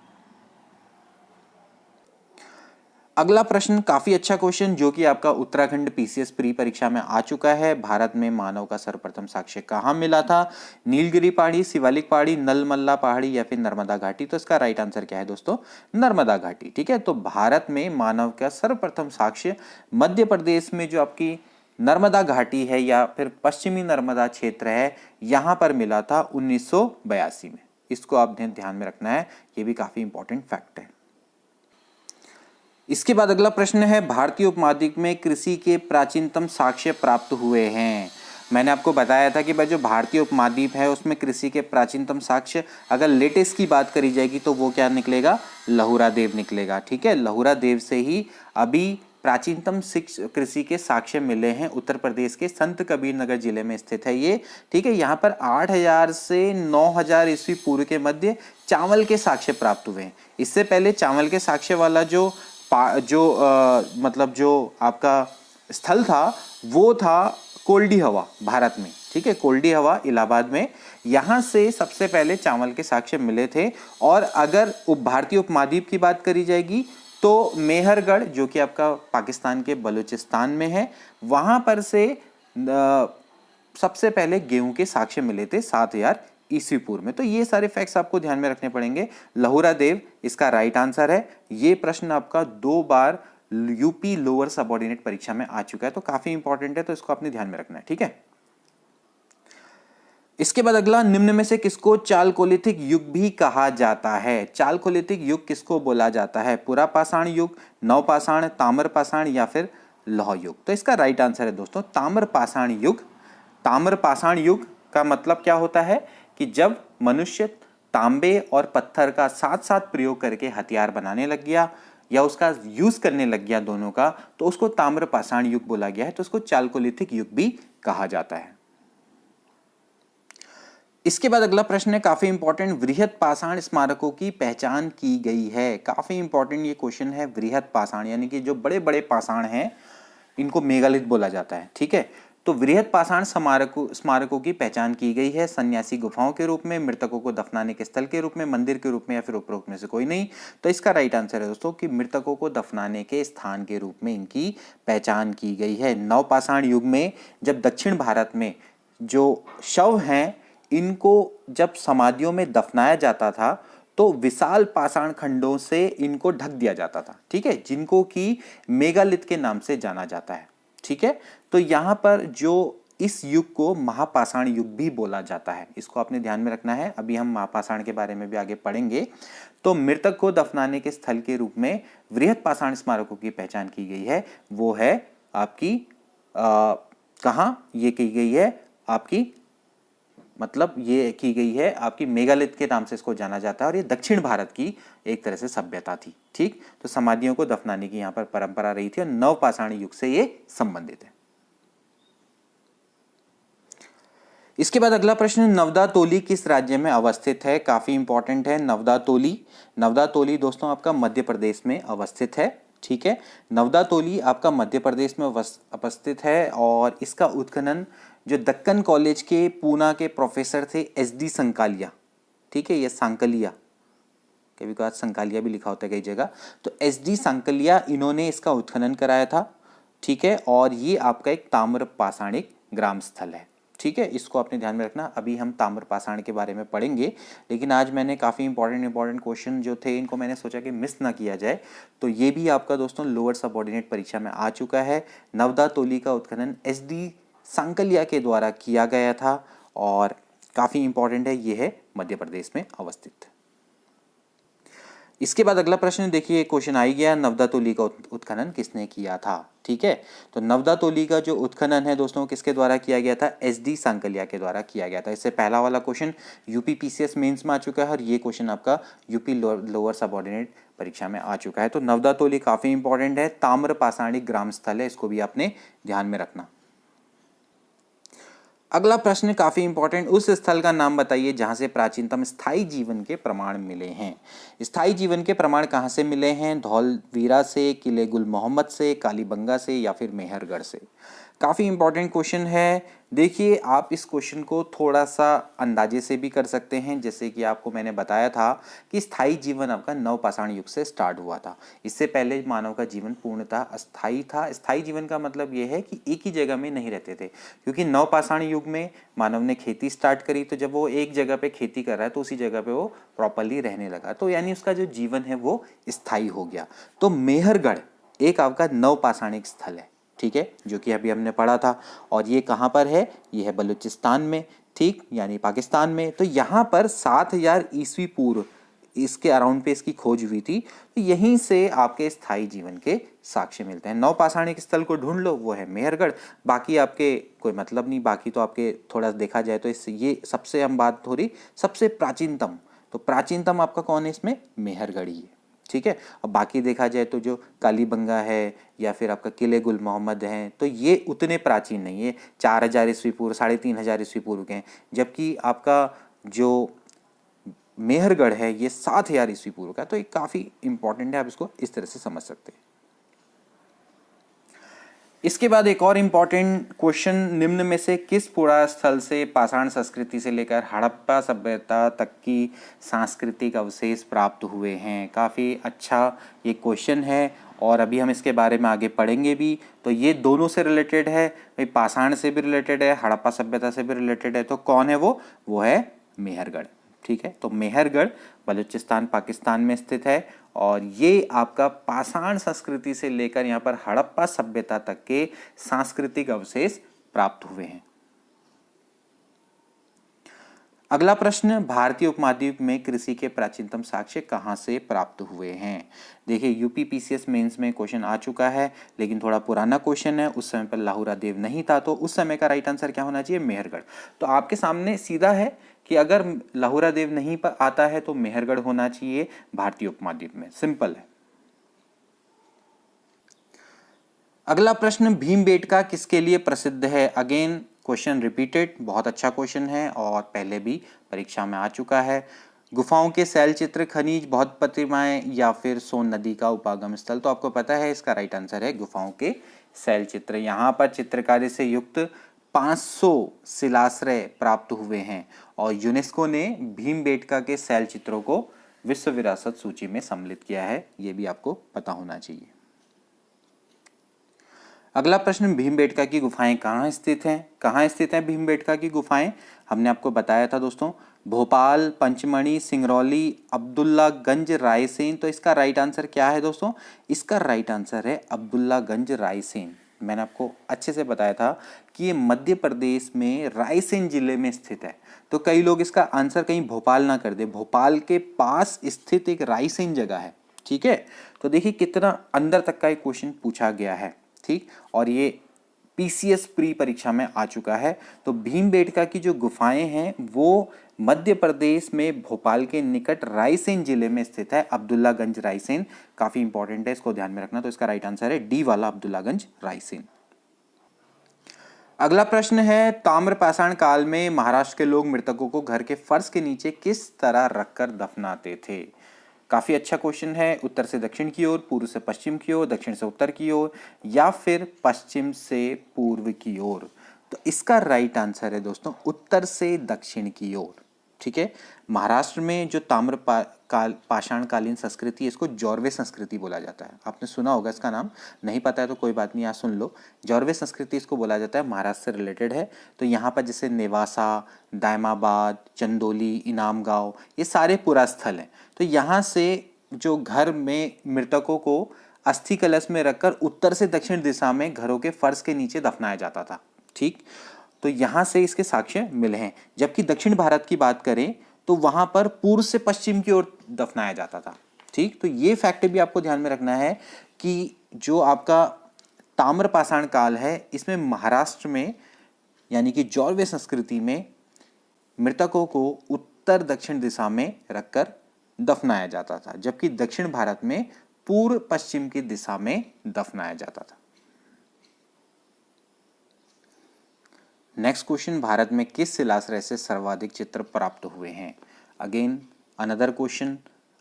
अगला प्रश्न काफी अच्छा क्वेश्चन जो कि आपका उत्तराखंड पीसीएस प्री परीक्षा में आ चुका है। भारत में मानव का सर्वप्रथम साक्ष्य कहाँ मिला था? नीलगिरी पहाड़ी, शिवालिक पहाड़ी, नलमल्ला पहाड़ी या फिर नर्मदा घाटी? तो इसका राइट आंसर क्या है दोस्तों? नर्मदा घाटी। ठीक है, तो भारत में मानव का सर्वप्रथम साक्ष्य मध्य प्रदेश में जो आपकी नर्मदा घाटी है या फिर पश्चिमी नर्मदा क्षेत्र है, यहाँ पर मिला था 1982 में। इसको आप ध्यान में रखना है, ये भी काफी इंपॉर्टेंट फैक्ट है। इसके बाद अगला प्रश्न है, भारतीय उपमहाद्वीप में कृषि के प्राचीनतम साक्ष्य प्राप्त हुए हैं। मैंने आपको बताया था कि भाई जो भारतीय उपमहाद्वीप है उसमें कृषि के प्राचीनतम साक्ष्य अगर लेटेस्ट की बात करी जाएगी तो वो क्या निकलेगा? लहुरा देव निकलेगा। ठीक है, लहुरा देव से ही अभी प्राचीनतम कृषि के साक्ष्य मिले हैं। उत्तर प्रदेश के संत कबीर नगर जिले में स्थित है ये। ठीक है, यहाँ पर 8000 से 9000 ईस्वी पूर्व के मध्य चावल के साक्ष्य प्राप्त हुए हैं। इससे पहले चावल के साक्ष्य वाला जो मतलब जो आपका स्थल था वो था कोल्डी हवा भारत में। ठीक है, कोल्डी हवा इलाहाबाद में, यहाँ से सबसे पहले चावल के साक्ष्य मिले थे। और अगर भारतीय उपमहाद्वीप की बात करी जाएगी तो मेहरगढ़ जो कि आपका पाकिस्तान के बलूचिस्तान में है, वहाँ पर से सबसे पहले गेहूं के साक्ष्य मिले थे 7000 ईस्वी पूर्व में। तो ये सारे फैक्ट्स आपको ध्यान में रखने पड़ेंगे। लहुरा देव इसका राइट आंसर है। ये प्रश्न आपका 2 बार यूपी लोअर सबऑर्डिनेट परीक्षा में आ चुका है, तो काफी इंपॉर्टेंट है, तो इसको आपने ध्यान में रखना है। ठीक है, इसके बाद अगला, निम्न में से किसको चालकोलिथिक युग भी कहा जाता है? चालकोलिथिक युग किसको बोला जाता है? पुरापाषाण युग, नवपाषाण, ताम्रपाषाण या फिर लौह युग? तो इसका राइट आंसर है दोस्तों ताम्रपाषाण युग। ताम्रपाषाण युग का मतलब क्या होता है कि जब मनुष्य तांबे और पत्थर का साथ साथ प्रयोग करके हथियार बनाने लग गया या उसका यूज करने लग गया दोनों का, तो उसको ताम्रपाषाण युग बोला गया है। तो उसको चालकोलिथिक युग भी कहा जाता है। इसके बाद अगला प्रश्न है काफी इंपॉर्टेंट, वृहत पाषाण स्मारकों की पहचान की गई है। काफी इंपॉर्टेंट ये क्वेश्चन है। वृहत पाषाण यानी कि जो बड़े बड़े पाषाण हैं इनको मेगालिथ बोला जाता है। ठीक है, तो वृहत पाषाण स्मारकों की पहचान की गई है। सन्यासी गुफाओं के रूप में, मृतकों को दफनाने के स्थल के रूप में, मंदिर के रूप में या फिर उपरोक्त में से कोई नहीं। तो इसका राइट आंसर है दोस्तों कि मृतकों को दफनाने के स्थान के रूप में इनकी पहचान की गई है। नवपाषाण युग में जब दक्षिण भारत में जो शव हैं इनको जब समाधियों में दफनाया जाता था तो विशाल पाषाण खंडों से इनको ढक दिया जाता था। ठीक है, जिनको कि मेगालिथ के नाम से जाना जाता है। ठीक है, तो यहां पर जो इस युग को महापाषाण युग भी बोला जाता है, इसको आपने ध्यान में रखना है। अभी हम महापाषाण के बारे में भी आगे पढ़ेंगे। तो मृतक को दफनाने के स्थल के रूप में वृहत पाषाण स्मारकों की पहचान की गई है। वो है आपकी कहां ये की गई है? आपकी मतलब ये की गई है आपकी मेगालिथ के नाम से इसको जाना जाता है और ये दक्षिण भारत की एक तरह से सभ्यता थी। ठीक, तो समाधियों को दफनाने की यहाँ पर परंपरा रही थी और नवपाषाण युग से ये संबंधित है। इसके बाद अगला प्रश्न, नवदातोली किस राज्य में अवस्थित है? काफी इंपॉर्टेंट है नवदातोली। नवदातोली दोस्तों आपका मध्य प्रदेश में अवस्थित है। ठीक है, नवदातोली आपका मध्य प्रदेश में अवस्थित है और इसका उत्खनन जो दक्कन कॉलेज के पूना के प्रोफेसर थे SD संकालिया, ठीक है, ये सांकलिया, कभी कभार संकालिया भी लिखा होता है कई जगह, तो SD सांकलिया इन्होंने इसका उत्खनन कराया था। ठीक है, और ये आपका एक ताम्रपाषाणिक ग्राम स्थल है। ठीक है, इसको अपने ध्यान में रखना। अभी हम ताम्रपाषाण के बारे में पढ़ेंगे, लेकिन आज मैंने काफ़ी इंपॉर्टेंट क्वेश्चन जो थे इनको मैंने सोचा कि मिस ना किया जाए, तो ये भी आपका दोस्तों लोअर सबऑर्डिनेट परीक्षा में आ चुका है। नवदातोली का उत्खनन SD सांकलिया के द्वारा किया गया था और काफ़ी इंपॉर्टेंट है, ये है मध्य प्रदेश में अवस्थित। इसके बाद अगला प्रश्न देखिए, क्वेश्चन आ ही गया, नवदा तोली का उत्खनन किसने किया था। ठीक है, तो नवदा तोली का जो उत्खनन है दोस्तों किसके द्वारा किया गया था, SD सांकलिया के द्वारा किया गया था। इससे पहला वाला क्वेश्चन यूपी PCS मेंस में आ चुका है और ये क्वेश्चन आपका यूपी लोअर सबऑर्डिनेट परीक्षा में आ चुका है। तो नवदा तोली काफी इंपॉर्टेंट है, ताम्र पाषाणी ग्राम स्थल है, इसको भी आपने ध्यान में रखना। अगला प्रश्न काफी इंपॉर्टेंट, उस स्थल का नाम बताइए जहां से प्राचीनतम स्थायी जीवन के प्रमाण मिले हैं। स्थायी जीवन के प्रमाण कहां से मिले हैं, धौलवीरा से, किले गुल मोहम्मद से, कालीबंगा से या फिर मेहरगढ़ से। काफी इंपॉर्टेंट क्वेश्चन है। देखिए आप इस क्वेश्चन को थोड़ा सा अंदाजे से भी कर सकते हैं, जैसे कि आपको मैंने बताया था कि स्थायी जीवन आपका नवपाषाण युग से स्टार्ट हुआ था। इससे पहले मानव का जीवन पूर्णतः अस्थायी था। स्थायी जीवन का मतलब यह है कि एक ही जगह में नहीं रहते थे, क्योंकि नवपाषाण युग में मानव ने खेती स्टार्ट करी, तो जब वो एक जगह पे खेती कर रहा है तो उसी जगह पे वो प्रॉपरली रहने लगा, तो यानी उसका जो जीवन है वो स्थायी हो गया। तो मेहरगढ़ एक आपका नवपाषाणिक स्थल है, ठीक है, जो कि अभी हमने पढ़ा था। और ये कहाँ पर है, ये है बलूचिस्तान में, ठीक, यानी पाकिस्तान में। तो यहाँ पर 7000 ईस्वी पूर्व इसके अराउंड पे इसकी खोज हुई थी। तो यहीं से आपके स्थायी जीवन के साक्ष्य मिलते हैं। नवपाषाणिक स्थल को ढूंढ लो, वो है मेहरगढ़। बाकी आपके कोई मतलब नहीं, बाकी तो आपके थोड़ा देखा जाए तो इससे ये सबसे हम बात हो रही सबसे प्राचीनतम, तो प्राचीनतम आपका कौन है इसमें, मेहरगढ़ ही है, ठीक है। और बाकी देखा जाए तो जो कालीबंगा है या फिर आपका किले गुल मोहम्मद हैं, तो ये उतने प्राचीन नहीं है, 4000 ईस्वी पूर्व, 3500 ईस्वी पूर्व के हैं। जबकि आपका जो मेहरगढ़ है ये 7000 ईस्वी पूर्व का। तो ये काफ़ी इंपॉर्टेंट है, आप इसको इस तरह से समझ सकते हैं। इसके बाद एक और इम्पॉर्टेंट क्वेश्चन, निम्न में से किस पुरास्थल से पाषाण संस्कृति से लेकर हड़प्पा सभ्यता तक की सांस्कृतिक अवशेष प्राप्त हुए हैं। काफ़ी अच्छा ये क्वेश्चन है और अभी हम इसके बारे में आगे पढ़ेंगे भी। तो ये दोनों से रिलेटेड है भाई, पाषाण से भी रिलेटेड है, हड़प्पा सभ्यता से भी रिलेटेड है। तो कौन है वो है मेहरगढ़, ठीक है। तो मेहरगढ़ बलूचिस्तान पाकिस्तान में स्थित है और ये आपका पाषाण संस्कृति से लेकर यहाँ पर हड़प्पा सभ्यता तक के सांस्कृतिक अवशेष प्राप्त हुए हैं। अगला प्रश्न, भारतीय उपमहाद्वीप में कृषि के प्राचीनतम साक्ष्य कहाँ से प्राप्त हुए हैं। देखिए यूपी PCS मेंस में क्वेश्चन आ चुका है, लेकिन थोड़ा पुराना क्वेश्चन है, उस समय पर लाहुरा देव नहीं था, तो उस समय का राइट आंसर क्या होना चाहिए, मेहरगढ़। तो आपके सामने सीधा है कि अगर लाहुरा देव नहीं आता है तो मेहरगढ़ होना चाहिए भारतीय उपमहाद्वीप में, सिंपल है। अगला प्रश्न, भीमबेटका किसके लिए प्रसिद्ध है। अगेन क्वेश्चन रिपीटेड, बहुत अच्छा क्वेश्चन है और पहले भी परीक्षा में आ चुका है। गुफाओं के शैल चित्र, खनिज, बौद्ध प्रतिमाएं या फिर सोन नदी का उपागम स्थल। तो आपको पता है इसका राइट आंसर है गुफाओं के शैल चित्र। यहाँ पर चित्रकारी से युक्त 500 शिलाश्रय प्राप्त हुए हैं और यूनेस्को ने भीमबेटका के शैल चित्रों को विश्व विरासत सूची में सम्मिलित किया है, ये भी आपको पता होना चाहिए। अगला प्रश्न, भीमबेटका की गुफाएं कहाँ स्थित हैं। कहाँ स्थित हैं भीमबेटका की गुफाएं, हमने आपको बताया था दोस्तों, भोपाल, पंचमढ़ी, सिंगरौली, अब्दुल्लागंज, रायसेन। तो इसका राइट आंसर क्या है दोस्तों, इसका राइट आंसर है अब्दुल्लागंज रायसेन। मैंने आपको अच्छे से बताया था कि ये मध्य प्रदेश में रायसेन जिले में स्थित है। तो कई लोग इसका आंसर कहीं भोपाल ना कर दे, भोपाल के पास स्थित एक रायसेन जगह है, ठीक है। तो देखिए कितना अंदर तक का एक क्वेश्चन पूछा गया है, ठीक, और ये PCS प्री परीक्षा में आ चुका है। तो भीमबेटका की जो गुफाएं हैं वो मध्य प्रदेश में भोपाल के निकट रायसेन जिले में स्थित है, अब्दुल्लागंज रायसेन। काफी इंपॉर्टेंट है, इसको ध्यान में रखना। तो इसका राइट आंसर है डी वाला, अब्दुल्लागंज रायसेन। अगला प्रश्न है, ताम्रपाषाण काल में महाराष्ट्र के लोग मृतकों को घर के फर्श के नीचे किस तरह रखकर दफनाते थे। काफी अच्छा क्वेश्चन है। उत्तर से दक्षिण की ओर, पूर्व से पश्चिम की ओर, दक्षिण से उत्तर की ओर या फिर पश्चिम से पूर्व की ओर। तो इसका राइट आंसर है दोस्तों उत्तर से दक्षिण की ओर, ठीक है। महाराष्ट्र में जो पाषाण कालीन संस्कृति है इसको जौरवे संस्कृति बोला जाता है। आपने सुना होगा इसका नाम, नहीं पता है तो कोई बात नहीं, यहाँ सुन लो। जौरवे संस्कृति इसको बोला जाता है, महाराष्ट्र से रिलेटेड है। तो यहाँ पर जैसे नेवासा, दायमाबाद, चंदोली, इनाम गांव, ये सारे पुरास्थल हैं। तो यहाँ से जो घर में मृतकों को अस्थि कलश में रखकर उत्तर से दक्षिण दिशा में घरों के फर्श के नीचे दफनाया जाता था, ठीक। तो यहां से इसके साक्ष्य मिले हैं। जबकि दक्षिण भारत की बात करें तो वहां पर पूर्व से पश्चिम की ओर दफनाया जाता था, ठीक, तो ये फैक्ट भी आपको ध्यान में रखना है कि जो आपका ताम्र पाषाण काल है इसमें महाराष्ट्र में यानी कि जौरवे संस्कृति में मृतकों को उत्तर दक्षिण दिशा में रखकर दफनाया जाता था, जबकि दक्षिण भारत में पूर्व पश्चिम की दिशा में दफनाया जाता था। नेक्स्ट क्वेश्चन, भारत में किस शिलाश्रय से सर्वाधिक चित्र प्राप्त हुए हैं? Again another question,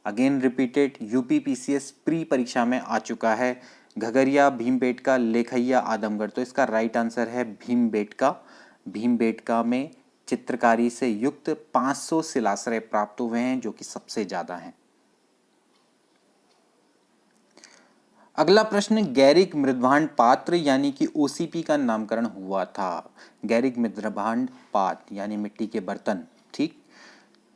again repeated, UPPCS pre परीक्षा में आ चुका है। घगरिया, भीमबेटका, लेखैया, आदमगढ़। तो इसका राइट आंसर है भीमबेटका। भीमबेटका में चित्रकारी से युक्त 500 शिलाश्रय प्राप्त हुए हैं, जो कि सबसे ज्यादा हैं। अगला प्रश्न, गैरिक मृद्भांड पात्र यानी कि ओसीपी का नामकरण हुआ था। गैरिक मृद्भांड पात्र यानी मिट्टी के बर्तन, ठीक,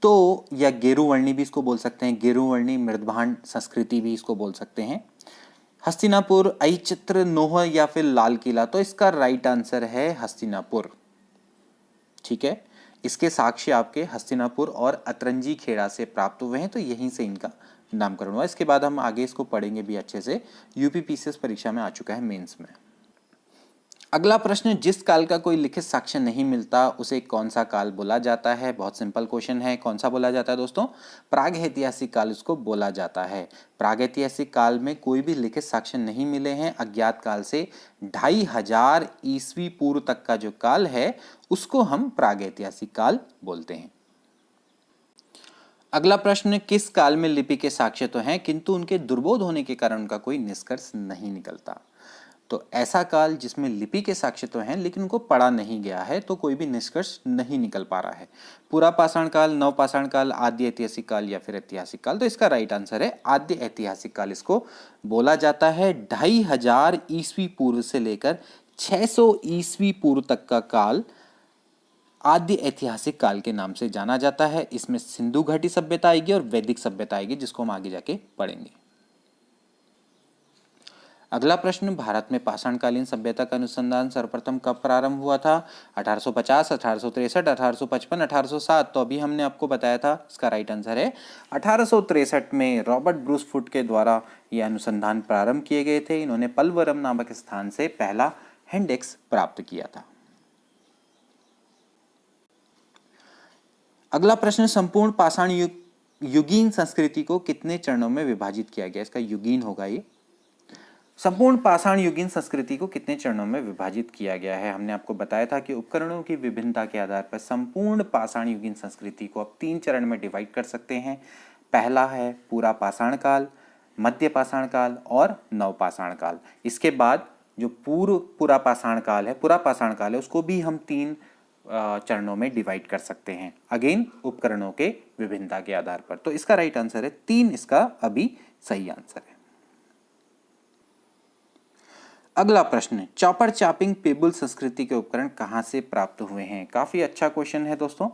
तो या गेरुवर्णी भी इसको बोल सकते हैं, गेरुवर्णी मृद्भांड संस्कृति भी इसको बोल सकते हैं। हस्तिनापुर, ऐचित्र, नोह या फिर लाल किला। तो इसका राइट आंसर है हस्तिनापुर, ठीक है। इसके साक्ष्य आपके हस्तिनापुर और अतरंजी खेड़ा से प्राप्त हुए हैं, तो यहीं से इनका नामकरण हुआ। इसके बाद हम आगे इसको पढ़ेंगे भी अच्छे से, यूपीपीसीएस परीक्षा में आ चुका है मेंस में। अगला प्रश्न, जिस काल का कोई लिखित साक्ष्य नहीं मिलता उसे कौन सा काल बोला जाता है? बहुत सिंपल क्वेश्चन है, कौन सा बोला जाता है दोस्तों? प्रागैतिहासिक काल उसको बोला जाता है। प्रागैतिहासिक काल में कोई भी लिखित साक्ष्य नहीं मिले हैं। अज्ञात काल से 2500 ईस्वी पूर्व तक का जो काल है उसको हम प्रागैतिहासिक काल बोलते हैं। अगला प्रश्न, किस काल में लिपि के साक्ष्य तो हैं किंतु उनके दुर्बोध होने के कारण उनका कोई निष्कर्ष नहीं निकलता? तो ऐसा काल जिसमें लिपि के साक्ष्य तो हैं लेकिन उनको पढ़ा नहीं गया है, तो कोई भी निष्कर्ष नहीं निकल पा रहा है। पूरा पाषाण काल, नव पाषाण काल, आद्य ऐतिहासिक काल या फिर ऐतिहासिक काल। तो इसका राइट आंसर है आद्य ऐतिहासिक काल इसको बोला जाता है। 2500 ईस्वी पूर्व से लेकर 600 ईस्वी पूर्व तक का काल आद्य ऐतिहासिक काल के नाम से जाना जाता है। इसमें सिंधु घाटी सभ्यता आएगी और वैदिक सभ्यता आएगी, जिसको हम आगे जाके पढ़ेंगे। अगला प्रश्न, भारत में पाषाणकालीन सभ्यता का अनुसंधान सर्वप्रथम कब प्रारंभ हुआ था? 1850, 1863, 1855, 1807। तो अभी हमने आपको बताया था, इसका राइट आंसर है 1863 में रॉबर्ट ब्रूस फुट के द्वारा यह अनुसंधान प्रारंभ किए गए थे। इन्होंने पलवरम नामक स्थान से पहला हैंडेक्स प्राप्त किया था। अगला प्रश्न, संपूर्ण पाषाण युगीन संस्कृति को कितने चरणों में विभाजित किया गया? इसका युगीन होगा ये। संपूर्ण पाषाण युगीन संस्कृति को कितने चरणों में विभाजित किया गया है? हमने आपको बताया था कि उपकरणों की विभिन्नता के आधार पर संपूर्ण पाषाण युगीन संस्कृति को आप 3 चरण में डिवाइड कर सकते हैं। पहला है पूरा पाषाण काल, मध्य पाषाण काल और नव पाषाण काल। इसके बाद जो पूरा पाषाण काल है उसको भी हम 3 चरणों में डिवाइड कर सकते हैं, अगेन उपकरणों के विभिन्नता के आधार पर। तो इसका राइट आंसर है 3, इसका अभी सही आंसर है। अगला प्रश्न, चॉपर चॉपिंग पेबल संस्कृति के उपकरण कहां से प्राप्त हुए हैं? काफी अच्छा क्वेश्चन है दोस्तों।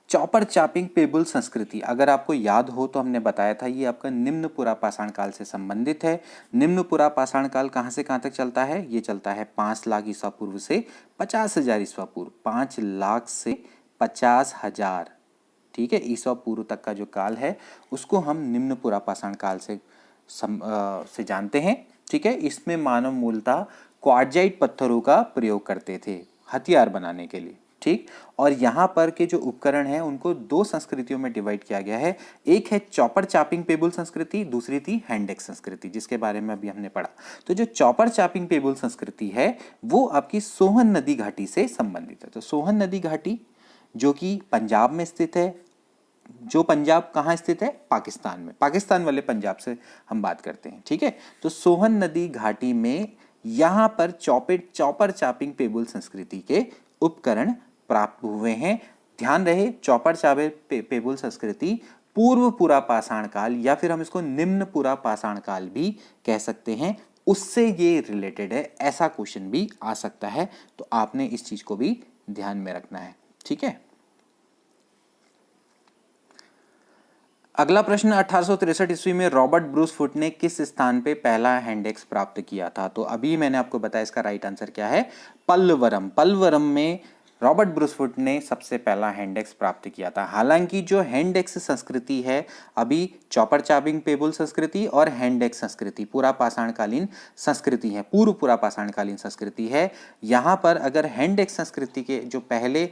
चॉपर चॉपिंग पेबल संस्कृति, अगर आपको याद हो तो हमने बताया था ये आपका निम्न पुरा पाषाण काल से संबंधित है। निम्न पुरा पाषाण काल कहां से कहां तक चलता है? ये चलता है 5 लाख ईसा पूर्व से 50,000 ईसा पूर्व। 5 लाख से 50,000, ठीक है, ईसा पूर्व तक का जो काल है उसको हम निम्न पुरा पाषाण काल से जानते हैं, ठीक है। इसमें मानव मूलतः क्वार्टजाइट पत्थरों का प्रयोग करते थे हथियार बनाने के लिए, ठीक। और यहाँ पर के जो उपकरण हैं उनको 2 संस्कृतियों में डिवाइड किया गया है। एक है चॉपर चॉपिंग पेबल संस्कृति, दूसरी थी हैंडेक्स संस्कृति, जिसके बारे में अभी हमने पढ़ा। तो जो चॉपर चॉपिंग पेबल संस्कृति है वो आपकी सोहन नदी घाटी से संबंधित है। तो सोहन नदी घाटी जो कि पंजाब में स्थित है, जो पंजाब कहाँ स्थित है? पाकिस्तान में। पाकिस्तान वाले पंजाब से हम बात करते हैं, ठीक है। तो सोहन नदी घाटी में यहाँ पर चॉपर चॉपिंग पेबल संस्कृति के उपकरण प्राप्त हुए हैं। ध्यान रहे, चॉपर चॉपिंग पेबल संस्कृति पूर्व पुरा पाषाण काल या फिर हम इसको निम्न पुरा पाषाण काल भी कह सकते हैं, उससे ये रिलेटेड है। ऐसा क्वेश्चन भी आ सकता है, तो आपने इस चीज को भी ध्यान में रखना है, ठीक है। अगला प्रश्न, 1863 ईस्वी में रॉबर्ट ब्रूस फुट ने किस स्थान पे पहला हैंडेक्स प्राप्त किया था? तो अभी मैंने आपको बताया इसका राइट आंसर क्या है, पल्लवरम। पल्लवरम में रॉबर्ट ब्रूसफुट ने सबसे पहला हैंडेक्स प्राप्त किया था। हालांकि जो हैंडेक्स संस्कृति है अभी चॉपर चाबिंग पेबुल संस्कृति और हैंडेक्स संस्कृति पूरा पाषाणकालीन संस्कृति है, पूर्व पूरा पाषाणकालीन संस्कृति है। यहाँ पर अगर हैंडेक्स संस्कृति के जो पहले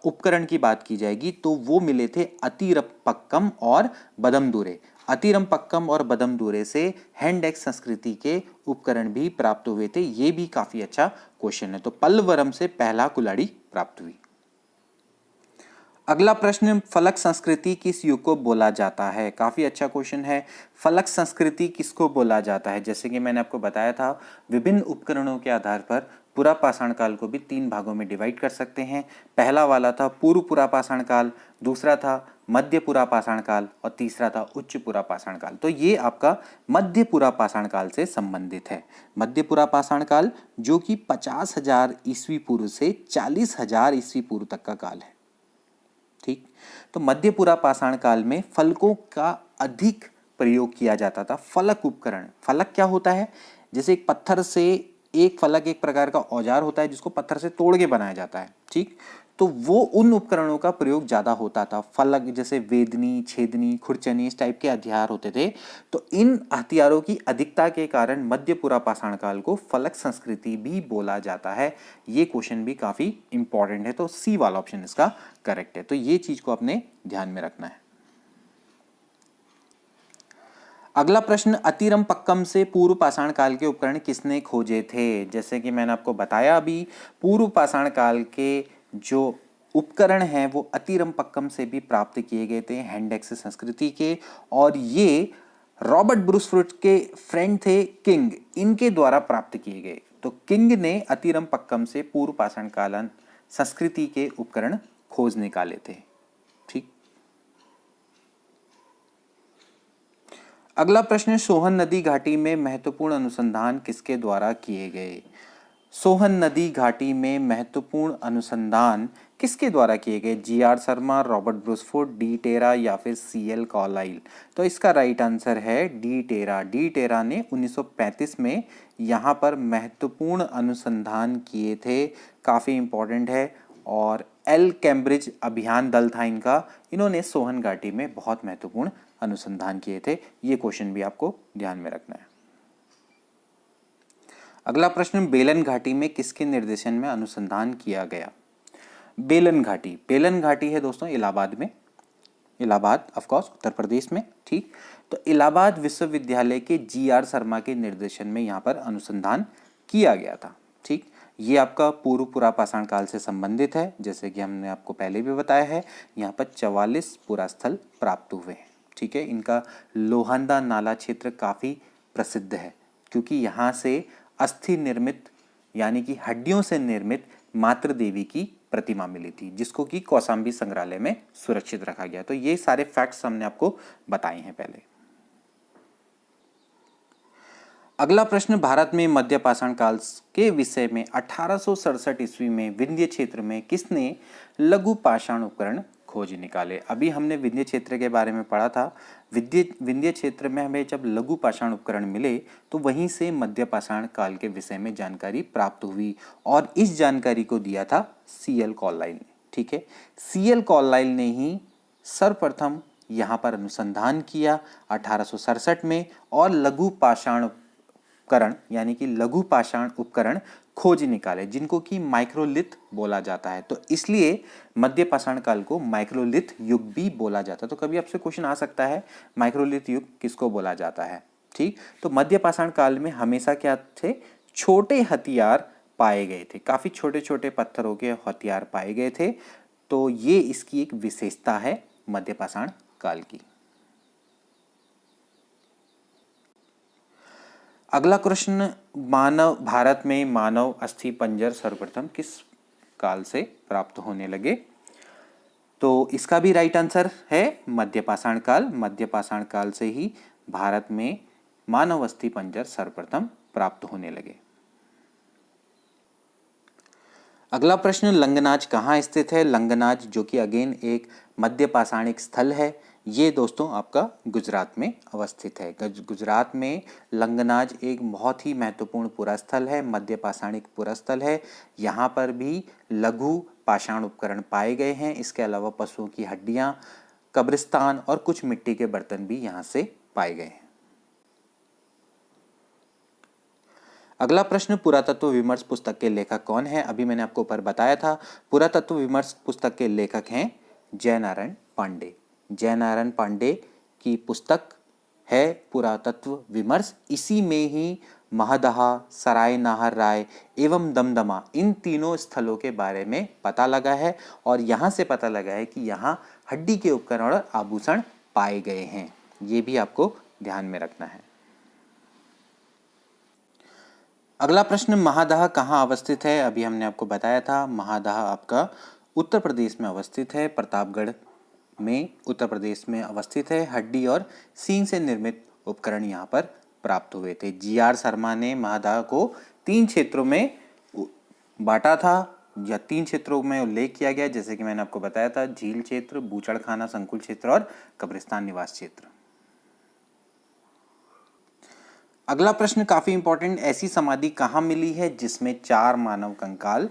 उपकरण की बात की जाएगी तो वो मिले थे अतिरपक्कम और बदमदूरे। अतिरमपक्कम और बदमदूरे से हैंडेक्स संस्कृति के उपकरण भी प्राप्त हुए थे। ये भी काफी अच्छा क्वेश्चन है। तो पल्लवरम से पहला कुल्हाड़ी प्राप्त हुई। अगला प्रश्न, फलक संस्कृति किस युग को बोला जाता है? काफी अच्छा क्वेश्चन है। फलक संस्कृति किसको बोला जाता है? जैसे कि मैंने आपको बताया था, विभिन्न उपकरणों के आधार पर पुरा पाषाण काल को भी 3 भागों में डिवाइड कर सकते हैं। पहला वाला था पूर्व पुरा पाषाण काल, दूसरा था मध्य पुरा पाषाण काल और तीसरा था उच्च पुरा पाषाण काल। तो ये आपका मध्य पुरा पाषाण काल से संबंधित है। मध्य पुरा पाषाण काल जो कि 50,000 ईस्वी पूर्व से 40,000 ईस्वी पूर्व तक का काल है। ठीक, तो मध्य पुरा पाषाण काल में फलकों का अधिक प्रयोग किया जाता था। फलक उपकरण, फलक क्या होता है? जैसे एक पत्थर से एक फलक एक प्रकार का औजार होता है जिसको पत्थर से तोड़ के बनाया जाता है। ठीक, तो वो उन उपकरणों का प्रयोग ज्यादा होता था। फलक जैसे वेदनी, छेदनी, खुरचनी, इस टाइप के हथियार होते थे। तो इन हथियारों की अधिकता के कारण मध्य पुरा पाषाण काल को फलक संस्कृति भी बोला जाता है। ये क्वेश्चन भी काफी इंपॉर्टेंट है, तो सी वाला ऑप्शन इसका करेक्ट है। तो ये चीज को अपने ध्यान में रखना है। अगला प्रश्न, अतिरमपक्कम से पूर्व पाषाण काल के उपकरण किसने खोजे थे? जैसे कि मैंने आपको बताया अभी, पूर्व पाषाण काल के जो उपकरण हैं वो अतिरमपक्कम से भी प्राप्त किए गए थे, हैंडेक्स संस्कृति के। और ये रॉबर्ट ब्रूसफुट के फ्रेंड थे किंग, इनके द्वारा प्राप्त किए गए। तो किंग ने अतिरमपक्कम से पूर्व पाषाण कालीन संस्कृति के उपकरण खोज निकाले थे। ठीक, अगला प्रश्न, सोहन नदी घाटी में महत्वपूर्ण अनुसंधान किसके द्वारा किए गए? सोहन नदी घाटी में महत्वपूर्ण अनुसंधान किसके द्वारा किए गए? G R. Sharma, Robert Bruce Foote, de Terra या फिर सी.एल. कार्लाइल? तो इसका राइट आंसर है डी टेरा। डी टेरा ने 1935 में यहाँ पर महत्वपूर्ण अनुसंधान किए थे। काफ़ी इंपॉर्टेंट है। और एल कैम्ब्रिज अभियान दल था इनका। इन्होंने सोहन घाटी में बहुत महत्वपूर्ण अनुसंधान किए थे। ये क्वेश्चन भी आपको ध्यान में रखना है। अगला प्रश्न, बेलन घाटी में किसके निर्देशन में अनुसंधान किया गया? बेलन घाटी, बेलन घाटी है दोस्तों इलाहाबाद में, इलाहाबाद ऑफ कोर्स उत्तर प्रदेश में। ठीक, तो इलाहाबाद विश्वविद्यालय के जी.आर. शर्मा के निर्देशन में यहाँ पर अनुसंधान किया गया था। ठीक, ये आपका पूर्व पुरा पाषाण काल से संबंधित है। जैसे कि हमने आपको पहले भी बताया है, यहाँ पर 44 पुरास्थल प्राप्त हुए हैं। ठीक है, इनका लोहंदा नाला क्षेत्र काफी प्रसिद्ध है क्योंकि यहाँ से अस्थि निर्मित यानी कि हड्डियों से निर्मित मातृ देवी की प्रतिमा मिली थी, जिसको कि कौशाम्बी संग्रहालय में सुरक्षित रखा गया। तो ये सारे फैक्ट्स हमने आपको बताए हैं पहले। अगला प्रश्न, भारत में मध्य पाषाण काल के विषय में 1867 ईस्वी में विंध्य क्षेत्र में किसने लघु पाषाण उपकरण खोज निकाले? अभी हमने विंध्य क्षेत्र के बारे में पढ़ा था। विंध्य क्षेत्र में हमें जब लघु पाषाण उपकरण मिले तो वहीं से मध्य पाषाण काल के विषय में जानकारी प्राप्त हुई और इस जानकारी को दिया था सी.एल. कार्लाइल ने। ठीक है, सी.एल. कार्लाइल ने ही सर्वप्रथम यहाँ पर अनुसंधान किया 1867 में और लघु पाषाण उपकरण यानी कि लघु पाषाण उपकरण खोज निकाले, जिनको कि माइक्रोलिथ बोला जाता है। तो इसलिए मध्य पाषाण काल को माइक्रोलिथ युग भी बोला जाता है। तो कभी आपसे क्वेश्चन आ सकता है माइक्रोलिथ युग किसको बोला जाता है? ठीक, तो मध्य पाषाण काल में हमेशा क्या थे? छोटे हथियार पाए गए थे, काफी छोटे छोटे पत्थरों के हथियार पाए गए थे। तो ये इसकी एक विशेषता है मध्य पाषाण काल की। अगला प्रश्न, मानव भारत में मानव अस्थि पंजर सर्वप्रथम किस काल से प्राप्त होने लगे? तो इसका भी राइट आंसर है मध्य पाषाण काल। मध्य पाषाण काल से ही भारत में मानव अस्थि पंजर सर्वप्रथम प्राप्त होने लगे। अगला प्रश्न, लंगनाज कहाँ स्थित है? लंगनाज जो कि अगेन एक मध्य पाषाणिक स्थल है, ये दोस्तों आपका गुजरात में अवस्थित है। गुजरात में लंगनाज एक बहुत ही महत्वपूर्ण पुरास्थल है, मध्य पाषाणिक पुरास्थल है। यहाँ पर भी लघु पाषाण उपकरण पाए गए हैं। इसके अलावा पशुओं की हड्डियां, कब्रिस्तान और कुछ मिट्टी के बर्तन भी यहाँ से पाए गए हैं। अगला प्रश्न, पुरातत्व विमर्श पुस्तक के लेखक कौन है? अभी मैंने आपको ऊपर बताया था, पुरातत्व विमर्श पुस्तक के लेखक हैं जयनारायण पांडे। जयनारायण पांडे की पुस्तक है पुरातत्व विमर्श। इसी में ही महदहा, सराय नाहर राय एवं दमदमा, इन तीनों स्थलों के बारे में पता लगा है और यहाँ से पता लगा है कि यहाँ हड्डी के उपकरण और आभूषण पाए गए हैं। ये भी आपको ध्यान में रखना है। अगला प्रश्न, महादहा कहाँ अवस्थित है? अभी हमने आपको बताया था, महादहा आपका उत्तर प्रदेश में अवस्थित है, प्रतापगढ़ में उत्तर प्रदेश में अवस्थित है। हड्डी और सींग से निर्मित उपकरण यहाँ पर प्राप्त हुए थे। जी.आर. शर्मा ने महादहा को 3 क्षेत्रों में बांटा था या 3 क्षेत्रों में उल्लेख किया गया, जैसे कि मैंने आपको बताया था, झील क्षेत्र, बूचड़खाना संकुल क्षेत्र और कब्रिस्तान निवास क्षेत्र। अगला प्रश्न काफी इंपॉर्टेंट, ऐसी समाधि कहाँ मिली है जिसमें 4 मानव कंकाल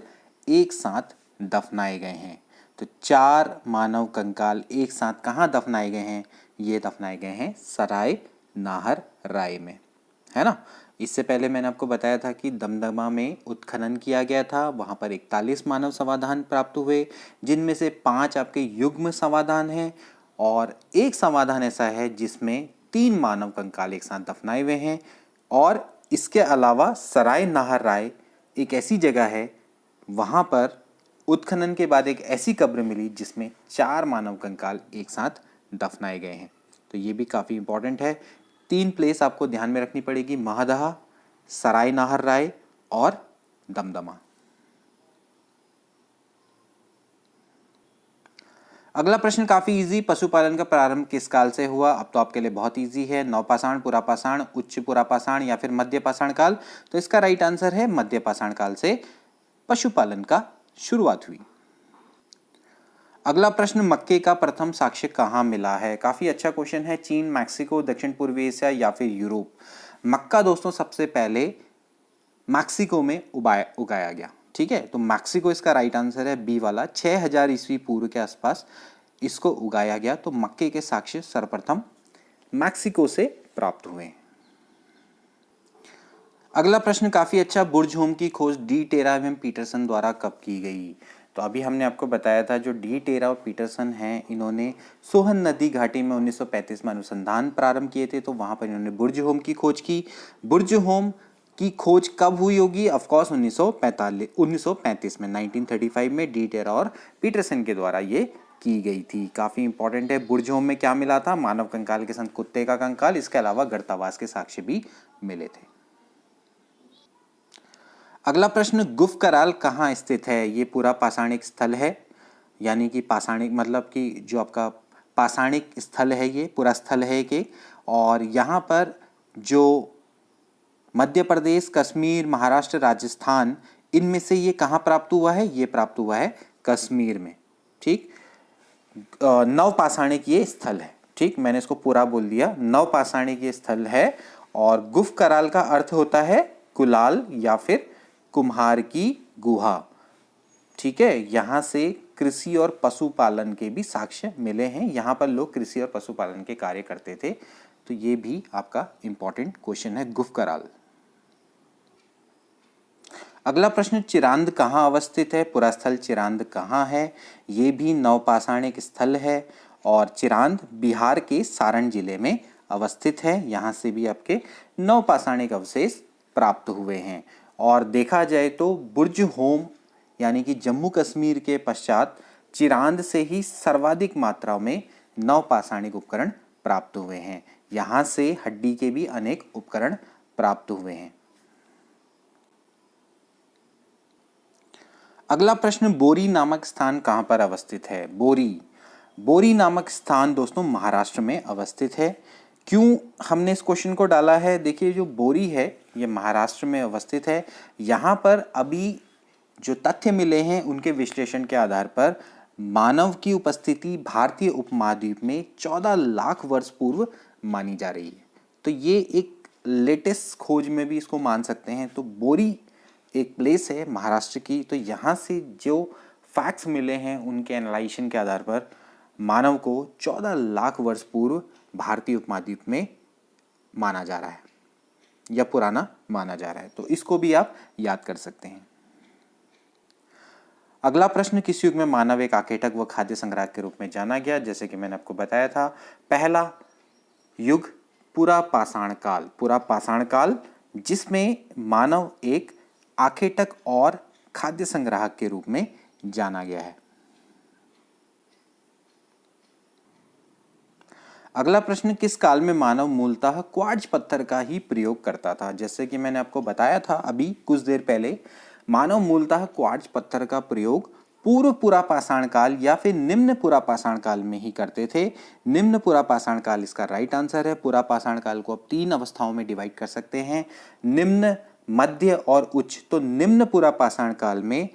एक साथ दफनाए गए हैं? तो 4 मानव कंकाल एक साथ कहाँ दफनाए गए हैं? ये दफनाए गए हैं सराय नाहर राय में, है ना। इससे पहले मैंने आपको बताया था कि दमदमा में उत्खनन किया गया था, वहाँ पर 41 मानव समाधान प्राप्त हुए, जिनमें से 5 आपके युग्म समाधान हैं और एक समाधान ऐसा है जिसमें 3 मानव कंकाल एक साथ दफनाए हुए हैं। और इसके अलावा सराय नाहर राय एक ऐसी जगह है, वहाँ पर उत्खनन के बाद एक ऐसी कब्र मिली जिसमें 4 मानव कंकाल एक साथ दफनाए गए हैं। तो ये भी काफ़ी इंपॉर्टेंट है। 3 प्लेस आपको ध्यान में रखनी पड़ेगी, महदहा, सराय नाहर राय और दमदमा। अगला प्रश्न काफी इजी, पशुपालन का प्रारंभ किस काल से हुआ? अब तो आपके लिए बहुत इजी है, नवपाषाण, पुरापाषाण, उच्च पुरापाषाण या फिर मध्य पाषाण काल। तो इसका राइट आंसर है मध्य पाषाण काल से पशुपालन का शुरुआत हुई। अगला प्रश्न, मक्के का प्रथम साक्ष्य कहाँ मिला है? काफी अच्छा क्वेश्चन है। चीन, मैक्सिको, दक्षिण पूर्वी एशिया या फिर यूरोप? मक्का दोस्तों सबसे पहले मैक्सिको में उगाया गया, ठीक है। तो मैक्सिको इसका राइट आंसर है, बी वाला। 6000 ईस्वी पूर्व के आसपास इसको उगाया गया। तो मक्के के साक्ष्य सर्वप्रथम मैक्सिको से प्राप्त हुए। अगला प्रश्न काफी अच्छा, बुर्ज होम की खोज डी टेरा एवं पीटरसन द्वारा कब की गई? तो अभी हमने आपको बताया था, जो डी टेरा और पीटरसन हैं, इन्होंने सोहन नदी घाटी में 1935 में अनुसंधान प्रारंभ किए थे। तो वहां पर इन्होंने बुर्ज होम की खोज की। बुर्ज होम की खोज कब हुई होगी? ऑफ कोर्स 1935 में, 1935 में डी टेरा और पीटरसन के द्वारा ये की गई थी। काफी इंपॉर्टेंट है। बुर्ज होम में क्या मिला था? मानव कंकाल के संग कुत्ते का कंकाल, इसके अलावा गर्तावास के साक्ष्य भी मिले थे। अगला प्रश्न, गुफ कराल कहाँ स्थित है? ये पूरा पाषाणिक स्थल है, यानी कि पाषाणिक मतलब कि जो आपका पाषाणिक स्थल है, ये पूरा स्थल है कि, और यहाँ पर जो मध्य प्रदेश, कश्मीर, महाराष्ट्र, राजस्थान, इनमें से ये कहाँ प्राप्त हुआ है? ये प्राप्त हुआ है कश्मीर में, ठीक। नवपाषाणिक ये स्थल है, ठीक। मैंने इसको पूरा बोल दिया, नवपाषाणिक ये स्थल है। और गुफ कराल का अर्थ होता है कुलाल या फिर कुम्हार की गुहा, ठीक है। यहाँ से कृषि और पशुपालन के भी साक्ष्य मिले हैं। यहाँ पर लोग कृषि और पशुपालन के कार्य करते थे। तो ये भी आपका इंपॉर्टेंट क्वेश्चन है, गुफ कराल। अगला प्रश्न, चिरांद कहाँ अवस्थित है? पुरास्थल चिरांद कहाँ है? ये भी नवपाषाणिक स्थल है और चिरांद बिहार के सारण जिले में अवस्थित है। यहाँ से भी आपके नवपाषाणिक अवशेष प्राप्त हुए हैं। और देखा जाए तो बुर्ज होम यानी कि जम्मू कश्मीर के पश्चात चिरांद से ही सर्वाधिक मात्रा में नवपाषाणिक उपकरण प्राप्त हुए हैं। यहाँ से हड्डी के भी अनेक उपकरण प्राप्त हुए हैं। अगला प्रश्न, बोरी नामक स्थान कहाँ पर अवस्थित है? बोरी नामक स्थान दोस्तों महाराष्ट्र में अवस्थित है। क्यों हमने इस क्वेश्चन को डाला है? देखिए, जो बोरी है ये महाराष्ट्र में अवस्थित है। यहाँ पर अभी जो तथ्य मिले हैं उनके विश्लेषण के आधार पर मानव की उपस्थिति भारतीय उपमहाद्वीप में 14 लाख वर्ष पूर्व मानी जा रही है। तो ये एक लेटेस्ट खोज में भी इसको मान सकते हैं। तो बोरी एक प्लेस है महाराष्ट्र की। तो यहाँ से जो फैक्ट्स मिले हैं उनके एनालाइजेशन के आधार पर मानव को 14 लाख वर्ष पूर्व भारतीय उपमहाद्वीप में माना जा रहा है या पुराना माना जा रहा है। तो इसको भी आप याद कर सकते हैं। अगला प्रश्न, किस युग में मानव एक आकेटक व खाद्य संग्राहक के रूप में जाना गया? जैसे कि मैंने आपको बताया था, पहला युग पुरा पाषाण काल, पुरा पाषाण काल जिसमें मानव एक आकेटक और खाद्य संग्राहक के रूप में जाना गया है। अगला प्रश्न, किस काल में मानव मूलतः क्वार्ट्ज पत्थर का ही प्रयोग करता था? जैसे कि मैंने आपको बताया था अभी कुछ देर पहले, मानव मूलतः क्वार्ट्ज पत्थर का प्रयोग पूर्व पुरा पाषाण काल या फिर निम्न पुरा पाषाण काल में ही करते थे। निम्न पुरा पाषाण काल इसका राइट आंसर है। पुरा पाषाण काल को आप 3 अवस्थाओं में डिवाइड कर सकते हैं, निम्न, मध्य और उच्च। तो निम्न पुरा पाषाण काल में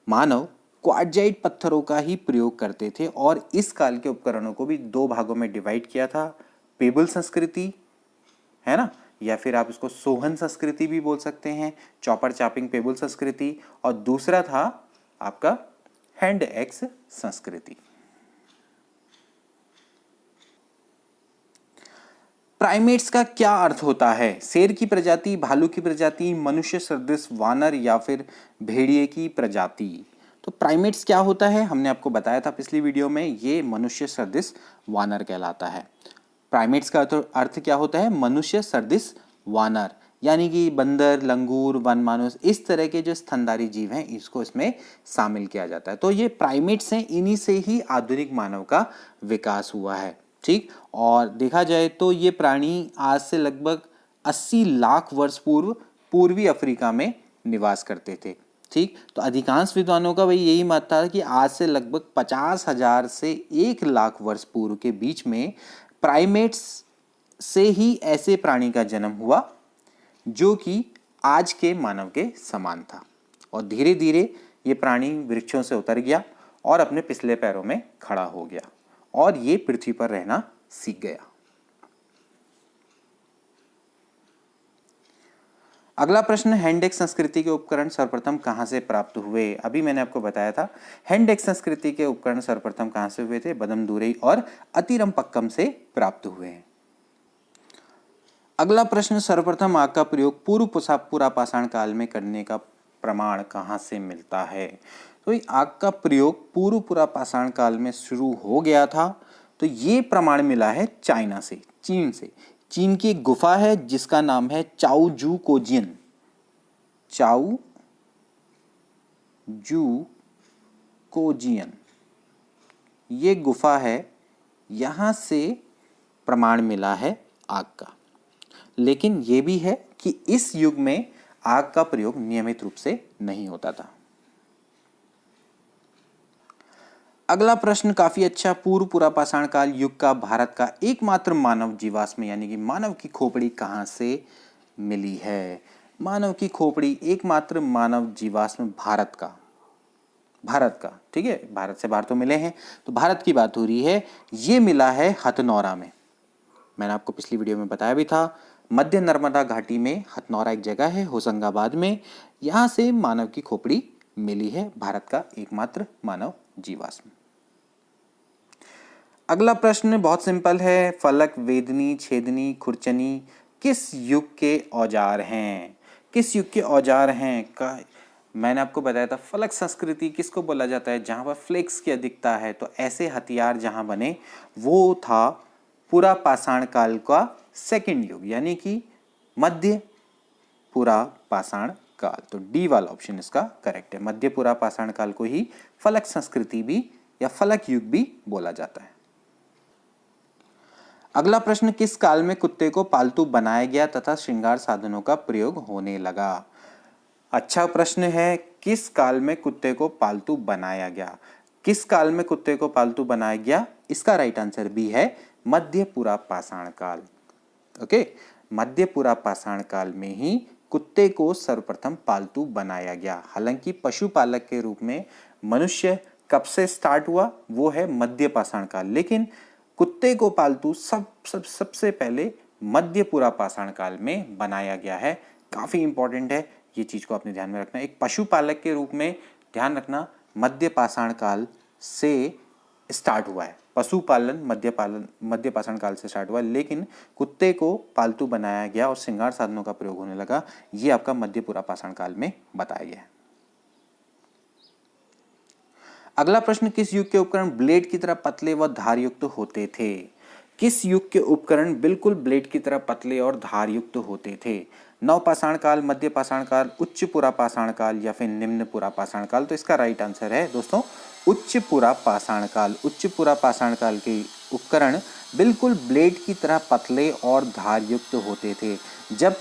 मानव क्वार्टजाइट पत्थरों का ही प्रयोग करते थे और इस काल के उपकरणों को भी 2 भागों में डिवाइड किया था। पेबल संस्कृति है ना, या फिर आप इसको सोहन संस्कृति भी बोल सकते हैं, चॉपर चॉपिंग पेबल संस्कृति, और दूसरा था आपका हैंड एक्स संस्कृति। प्राइमेट्स का क्या अर्थ होता है? शेर की प्रजाति, भालू की प्रजाति, मनुष्य सदृश वानर या फिर भेड़िए की प्रजाति? तो प्राइमेट्स क्या होता है, हमने आपको बताया था पिछली वीडियो में, ये मनुष्य सदृश वानर कहलाता है। प्राइमेट्स का अर्थ क्या होता है? मनुष्य सदृश वानर, यानी कि बंदर, लंगूर, वन मानुस, इस तरह के जो स्तनधारी जीव हैं इसको इसमें शामिल किया जाता है। तो ये प्राइमेट्स हैं, इन्हीं से ही आधुनिक मानव का विकास हुआ है। ठीक, और देखा जाए तो ये प्राणी आज से लगभग 80 लाख वर्ष पूर्व पूर्वी अफ्रीका में निवास करते थे। ठीक, तो अधिकांश विद्वानों का भाई यही मत था कि आज से लगभग 50,000 से 1 लाख वर्ष पूर्व के बीच में प्राइमेट्स से ही ऐसे प्राणी का जन्म हुआ जो कि आज के मानव के समान था, और धीरे धीरे ये प्राणी वृक्षों से उतर गया और अपने पिछले पैरों में खड़ा हो गया और ये पृथ्वी पर रहना सीख गया। अगला प्रश्न, हैंडेक्स संस्कृति के उपकरण सर्वप्रथम कहां से प्राप्त हुए? अभी मैंने आपको बताया था, हैंडेक्स संस्कृति के उपकरण सर्वप्रथम कहां से हुए थे? बदमदुरई और अतिरमपक्कम से प्राप्त हुए हैं। अगला प्रश्न, सर्वप्रथम आग का प्रयोग पूरा पाषाण काल में करने का प्रमाण कहां से मिलता है? तो आग का प्रयोग पूरा पाषाण काल में शुरू हो गया था, तो ये प्रमाण मिला है चाइना से, चीन से। चीन की एक गुफा है जिसका नाम है चाओजू कोजियन, चाओजू कोजियन, ये गुफा है, यहां से प्रमाण मिला है आग का। लेकिन यह भी है कि इस युग में आग का प्रयोग नियमित रूप से नहीं होता था। अगला प्रश्न काफी अच्छा, पूरा पाषाण काल युग का भारत का एकमात्र मानव जीवाश्म यानी कि मानव की खोपड़ी कहां से मिली है? मानव की खोपड़ी, एकमात्र मानव जीवाश्म भारत का, ठीक है, भारत से बाहर तो मिले हैं, तो भारत की बात हो रही है। ये मिला है हथनौरा में, मैंने आपको पिछली वीडियो में बताया भी था। मध्य नर्मदा घाटी में हथनौरा एक जगह है, होशंगाबाद में, यहां से मानव की खोपड़ी मिली है, भारत का एकमात्र मानव जीवाश्म। अगला प्रश्न बहुत सिंपल है, फलक, वेदनी, छेदनी, खुरचनी किस युग के औजार हैं? किस युग के औजार हैं? मैंने आपको बताया था फलक संस्कृति किसको बोला जाता है? जहां पर फ्लेक्स की अधिकता है, तो ऐसे हथियार जहां बने वो था पुरा पाषाण काल का सेकंड युग, यानी कि मध्य पुरा पाषाण काल। तो डी वाला ऑप्शन इसका करेक्ट है, मध्य पुरा पाषाण काल को ही फलक संस्कृति भी या फलक युग भी बोला जाता है। अगला प्रश्न, किस काल में कुत्ते को पालतू बनाया गया तथा श्रृंगार साधनों का प्रयोग होने लगा? अच्छा प्रश्न है, किस काल में कुत्ते को पालतू बनाया गया? किस काल में कुत्ते को पालतू बनाया गया? इसका राइट आंसर भी है मध्य पुरा पाषाण काल। ओके, मध्य पुरा पाषाण काल में ही कुत्ते को सर्वप्रथम पालतू बनाया गया। हालांकि पशुपालक के रूप में मनुष्य कब से स्टार्ट हुआ, वो है मध्य पाषाण काल, लेकिन कुत्ते को पालतू सबसे पहले मध्य पुरा पाषाण काल में बनाया गया है। काफी इंपॉर्टेंट है, ये चीज को अपने ध्यान में रखना। एक पशुपालक के रूप में ध्यान रखना, मध्य पाषाण काल से स्टार्ट हुआ है। पशुपालन मध्य पाषाण काल से स्टार्ट हुआ, लेकिन कुत्ते को पालतू बनाया गया और श्रृंगार साधनों का प्रयोग होने लगा, ये आपका मध्य पूरा पाषाण काल में बताया गया है। अगला प्रश्न, किस युग के उपकरण ब्लेड की तरह पतले व धारयुक्त होते थे? किस युग के उपकरण बिल्कुल ब्लेड की तरह पतले और धारयुक्त होते थे? नवपाषाण काल, मध्य पाषाण काल, उच्च पुरा पाषाण काल या फिर निम्न पुरा पाषाण काल? तो इसका राइट आंसर है दोस्तों उच्च पुरा पाषाण काल। उच्च पुरा पाषाण काल के उपकरण बिल्कुल ब्लेड की तरह पतले और धारयुक्त होते थे। जब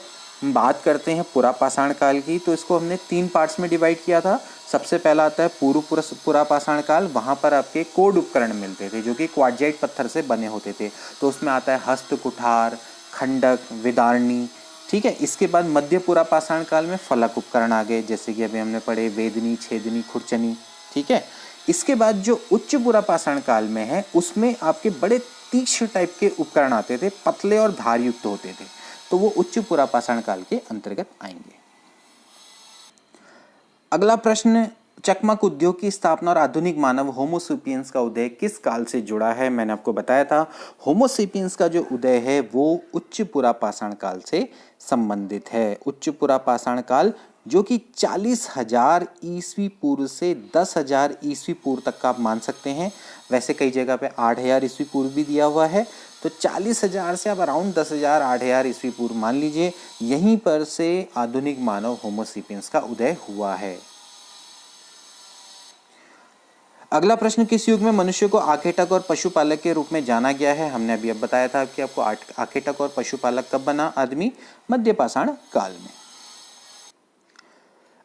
बात करते हैं पुरा पाषाण काल की, तो इसको हमने 3 पार्ट्स में डिवाइड किया था। सबसे पहला आता है पुरा पाषाण काल। वहाँ पर आपके कोड उपकरण मिलते थे जो कि क्वार्टजाइट पत्थर से बने होते थे। तो उसमें आता है हस्त कुठार, खंडक, विदारणी, ठीक है। इसके बाद मध्य पुरा पाषाण काल में फलक उपकरण आ गए, जैसे कि अभी हमने पढ़े वेदनी, छेदनी, खुरचनी, ठीक है। इसके बाद जो उच्च पुरा पाषाण काल में है, उसमें आपके बड़े तीक्ष्ण टाइप के उपकरण आते थे, पतले और धारयुक्त होते थे, तो वो उच्च पुरा पाषाण काल के अंतर्गत आएंगे। अगला प्रश्न, चकमक उद्योग की स्थापना और आधुनिक मानव होमोसेपियंस का उदय किस काल से जुड़ा है? मैंने आपको बताया था होमोसेपियंस का जो उदय है वो उच्च पुरा पाषाण काल से संबंधित है। उच्च पुरा पाषाण काल जो कि 40,000 ईस्वी पूर्व से 10,000 ईस्वी पूर्व तक का आप मान सकते हैं। वैसे कई जगह पे 8,000 ईस्वी पूर्व भी दिया हुआ है, तो 40,000 से आप अराउंड 10,000 8,000 ईस्वी पूर्व मान लीजिए। यहीं पर से आधुनिक मानव होमोसेपियंस का उदय हुआ है। अगला प्रश्न, किस युग में मनुष्य को आखेटक और पशुपालक के रूप में जाना गया है? हमने अभी अब बताया था कि आपको आखेटक और पशुपालक कब बना आदमी? मध्य पाषाण काल में।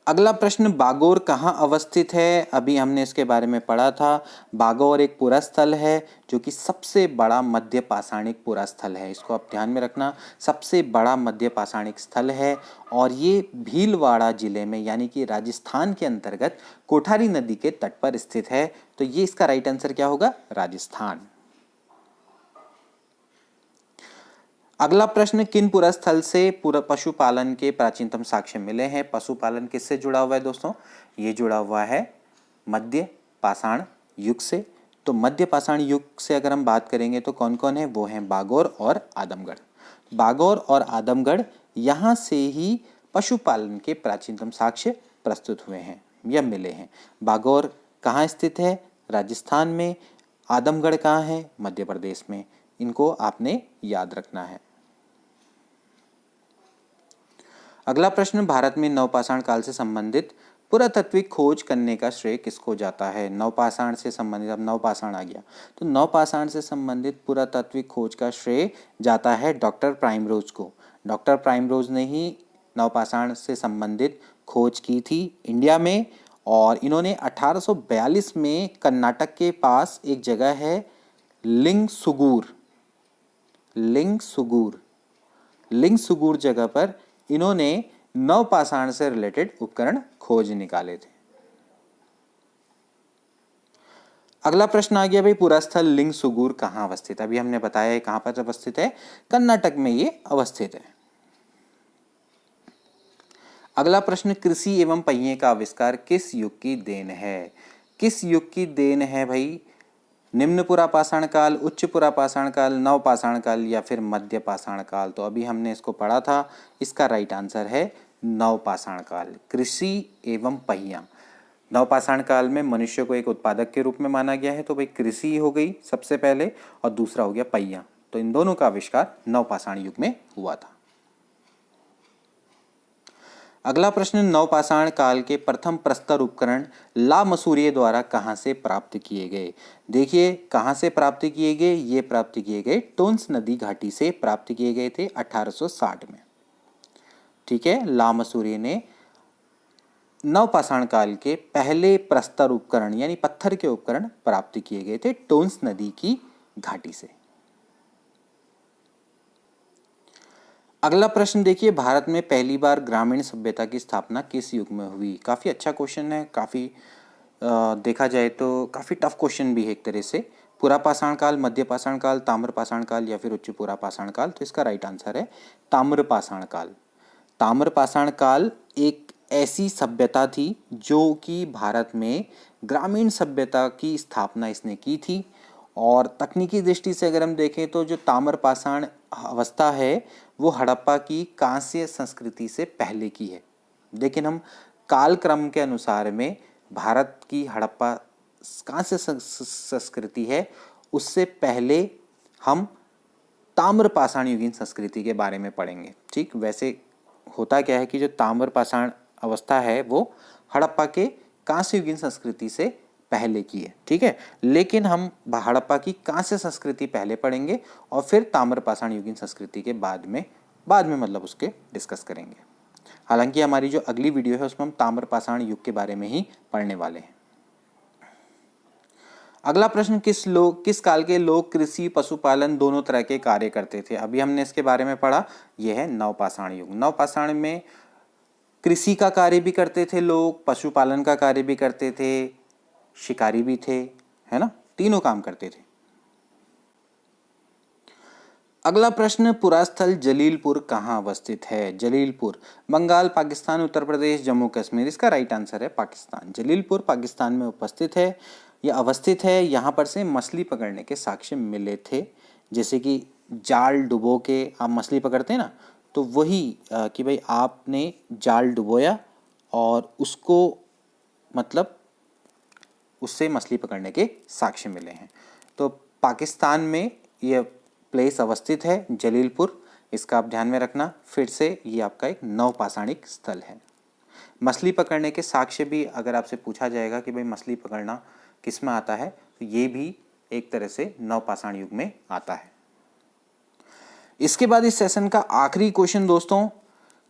अगला प्रश्न, बागोर कहाँ अवस्थित है? अभी हमने इसके बारे में पढ़ा था। बागोर एक पुरा स्थल है जो कि सबसे बड़ा मध्य पाषाणिक पुरा स्थल है। इसको आप ध्यान में रखना, सबसे बड़ा मध्य पाषाणिक स्थल है और ये भीलवाड़ा जिले में यानी कि राजस्थान के अंतर्गत कोठारी नदी के तट पर स्थित है। तो ये इसका राइट आंसर क्या होगा? राजस्थान। अगला प्रश्न, किन पुरा स्थल से पशुपालन के प्राचीनतम साक्ष्य मिले हैं? पशुपालन किससे जुड़ा हुआ है दोस्तों? ये जुड़ा हुआ है मध्य पाषाण युग से। तो मध्य पाषाण युग से अगर हम बात करेंगे तो कौन कौन है? वो हैं बागौर और आदमगढ़। बागौर और आदमगढ़, यहाँ से ही पशुपालन के प्राचीनतम साक्ष्य प्रस्तुत हुए हैं या मिले हैं। बागौर कहाँ स्थित है? राजस्थान में। आदमगढ़ कहाँ है? मध्य प्रदेश में। इनको आपने याद रखना है। अगला प्रश्न, भारत में नवपाषाण काल से संबंधित पुरातात्विक खोज करने का श्रेय किसको जाता है? नवपाषाण से संबंधित, अब नवपाषाण आ गया तो नवपाषाण से संबंधित पुरातात्विक खोज का श्रेय जाता है डॉक्टर प्राइमरोज को। डॉक्टर प्राइमरोज ने ही नवपाषाण से संबंधित खोज की थी इंडिया में, और इन्होंने 1842 में कर्नाटक के पास एक जगह है लिंगसुगूर जगह पर इन्होंने नवपाषाण से रिलेटेड उपकरण खोज निकाले थे। अगला प्रश्न आ गया भाई, पुरा स्थल लिंगसुगूर कहाँ अवस्थित है? अभी हमने बताया है कहाँ पर अवस्थित है, कर्नाटक में ये अवस्थित है। अगला प्रश्न, कृषि एवं पहिए का आविष्कार किस युग की देन है? किस युग की देन है भाई? निम्न पुरा पाषाण काल, उच्च पुरा पाषाण काल, नव पाषाण काल या फिर मध्य पाषाण काल? तो अभी हमने इसको पढ़ा था, इसका राइट आंसर है नव पाषाण काल। कृषि एवं पहिया, नव पाषाण काल में मनुष्य को एक उत्पादक के रूप में माना गया है, तो भाई कृषि हो गई सबसे पहले और दूसरा हो गया पहिया। तो इन दोनों का आविष्कार नव पाषाण युग में हुआ था। अगला प्रश्न, नवपाषाण काल के प्रथम प्रस्तर उपकरण ला मसूरिये द्वारा कहाँ से प्राप्त किए गए? देखिए कहाँ से प्राप्त किए गए, ये प्राप्त किए गए टोन्स नदी घाटी से प्राप्त किए गए थे 1860 में। ठीक है, ला मसूरिये ने नवपाषाण काल के पहले प्रस्तर उपकरण यानी पत्थर के उपकरण प्राप्त किए गए थे टोन्स नदी की घाटी से। अगला प्रश्न देखिए, भारत में पहली बार ग्रामीण सभ्यता की स्थापना किस युग में हुई? काफ़ी अच्छा क्वेश्चन है, काफ़ी देखा जाए तो काफ़ी टफ क्वेश्चन भी है एक तरह से। पुरा पाषाण काल, मध्य पाषाण काल, ताम्र पाषाण काल या फिर उच्च पुरा पाषाण काल? तो इसका राइट आंसर है ताम्र पाषाण काल। ताम्र पाषाण काल एक ऐसी सभ्यता थी जो कि भारत में ग्रामीण सभ्यता की स्थापना इसने की थी। और तकनीकी दृष्टि से अगर हम देखें तो जो ताम्रपाषाण अवस्था है वो हड़प्पा की कांस्य संस्कृति से पहले की है। लेकिन हम कालक्रम के अनुसार में भारत की हड़प्पा कांस्य संस्कृति है, उससे पहले हम ताम्रपाषाण युगीन संस्कृति के बारे में पढ़ेंगे। ठीक, वैसे होता क्या है कि जो ताम्रपाषाण अवस्था है वो हड़प्पा के कांस्य युगीन संस्कृति से पहले की है। ठीक है, लेकिन हम हड़प्पा की कांस्य संस्कृति पहले पढ़ेंगे और फिर ताम्रपाषाण युगीन संस्कृति के बाद में मतलब उसके डिस्कस करेंगे। हालांकि हमारी जो अगली वीडियो है उसमें हम ताम्रपाषाण युग के बारे में ही पढ़ने वाले हैं। अगला प्रश्न, किस काल के लोग कृषि पशुपालन दोनों तरह के कार्य करते थे? अभी हमने इसके बारे में पढ़ा, यह है नवपाषाण युग। नवपाषाण में कृषि का कार्य भी करते थे लोग, पशुपालन का कार्य भी करते थे, शिकारी भी थे, है ना, तीनों काम करते थे। अगला प्रश्न, पुरास्थल जलीलपुर कहाँ अवस्थित है? जलीलपुर बंगाल, पाकिस्तान, उत्तर प्रदेश, जम्मू कश्मीर। इसका राइट आंसर है पाकिस्तान। जलीलपुर पाकिस्तान में उपस्थित है, यह अवस्थित है। यहाँ पर से मछली पकड़ने के साक्ष्य मिले थे, जैसे कि जाल डुबो के आप मछली पकड़ते हैं ना, तो वही कि भाई आपने जाल डुबोया और उसको मतलब उससे मछली पकड़ने के साक्ष्य मिले हैं। तो पाकिस्तान में यह प्लेस अवस्थित है जलीलपुर, इसका आप ध्यान में रखना। फिर से ये आपका एक नवपाषाणिक स्थल है। मछली पकड़ने के साक्ष्य भी अगर आपसे पूछा जाएगा कि भाई मछली पकड़ना किस में आता है, तो ये भी एक तरह से नवपाषाण युग में आता है। इसके बाद इस सेशन का आखिरी क्वेश्चन दोस्तों,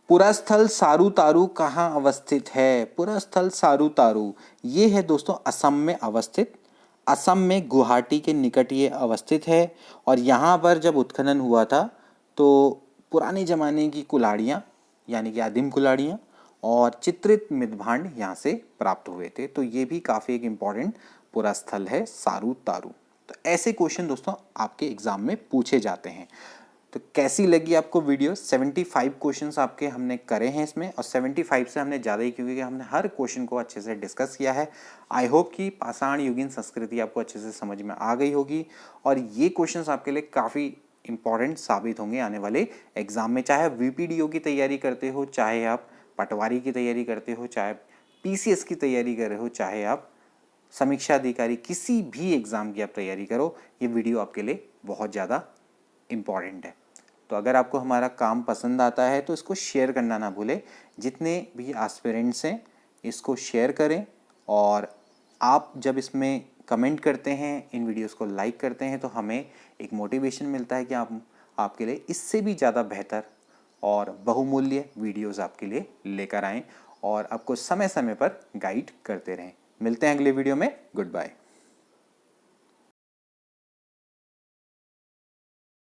पुरास्थल सारूतारू कहाँ अवस्थित है? पुरास्थल सारूतारू ये है दोस्तों असम में अवस्थित। असम में गुवाहाटी के निकट ये अवस्थित है। और यहाँ पर जब उत्खनन हुआ था तो पुराने ज़माने की कुल्हाड़ियाँ यानी कि आदिम कुल्हाड़ियाँ और चित्रित मृद्भांड यहाँ से प्राप्त हुए थे। तो ये भी काफ़ी एक इम्पॉर्टेंट पुरास्थल है सारूतारू। तो ऐसे क्वेश्चन दोस्तों आपके एग्जाम में पूछे जाते हैं। तो कैसी लगी आपको वीडियो? 75 क्वेश्चंस आपके हमने करे हैं इसमें, और 75 से हमने ज़्यादा ही क्योंकि हमने हर क्वेश्चन को अच्छे से डिस्कस किया है। आई होप कि पाषाण युगीन संस्कृति आपको अच्छे से समझ में आ गई होगी और ये क्वेश्चंस आपके लिए काफ़ी इंपॉर्टेंट साबित होंगे आने वाले एग्जाम में। चाहे आप VPDO की तैयारी करते हो, चाहे आप पटवारी की तैयारी करते हो, चाहे PCS की तैयारी कर रहे हो, चाहे आप समीक्षा अधिकारी किसी भी एग्ज़ाम की आप तैयारी करो, ये वीडियो आपके लिए बहुत ज़्यादा इम्पॉर्टेंट है। तो अगर आपको हमारा काम पसंद आता है तो इसको शेयर करना ना भूलें। जितने भी एस्पिरेंट्स हैं इसको शेयर करें, और आप जब इसमें कमेंट करते हैं, इन वीडियोस को लाइक करते हैं, तो हमें एक मोटिवेशन मिलता है कि आपके लिए इससे भी ज़्यादा बेहतर और बहुमूल्य वीडियोस आपके लिए लेकर आएँ और आपको समय समय पर गाइड करते रहें। मिलते हैं अगले वीडियो में। Good bye.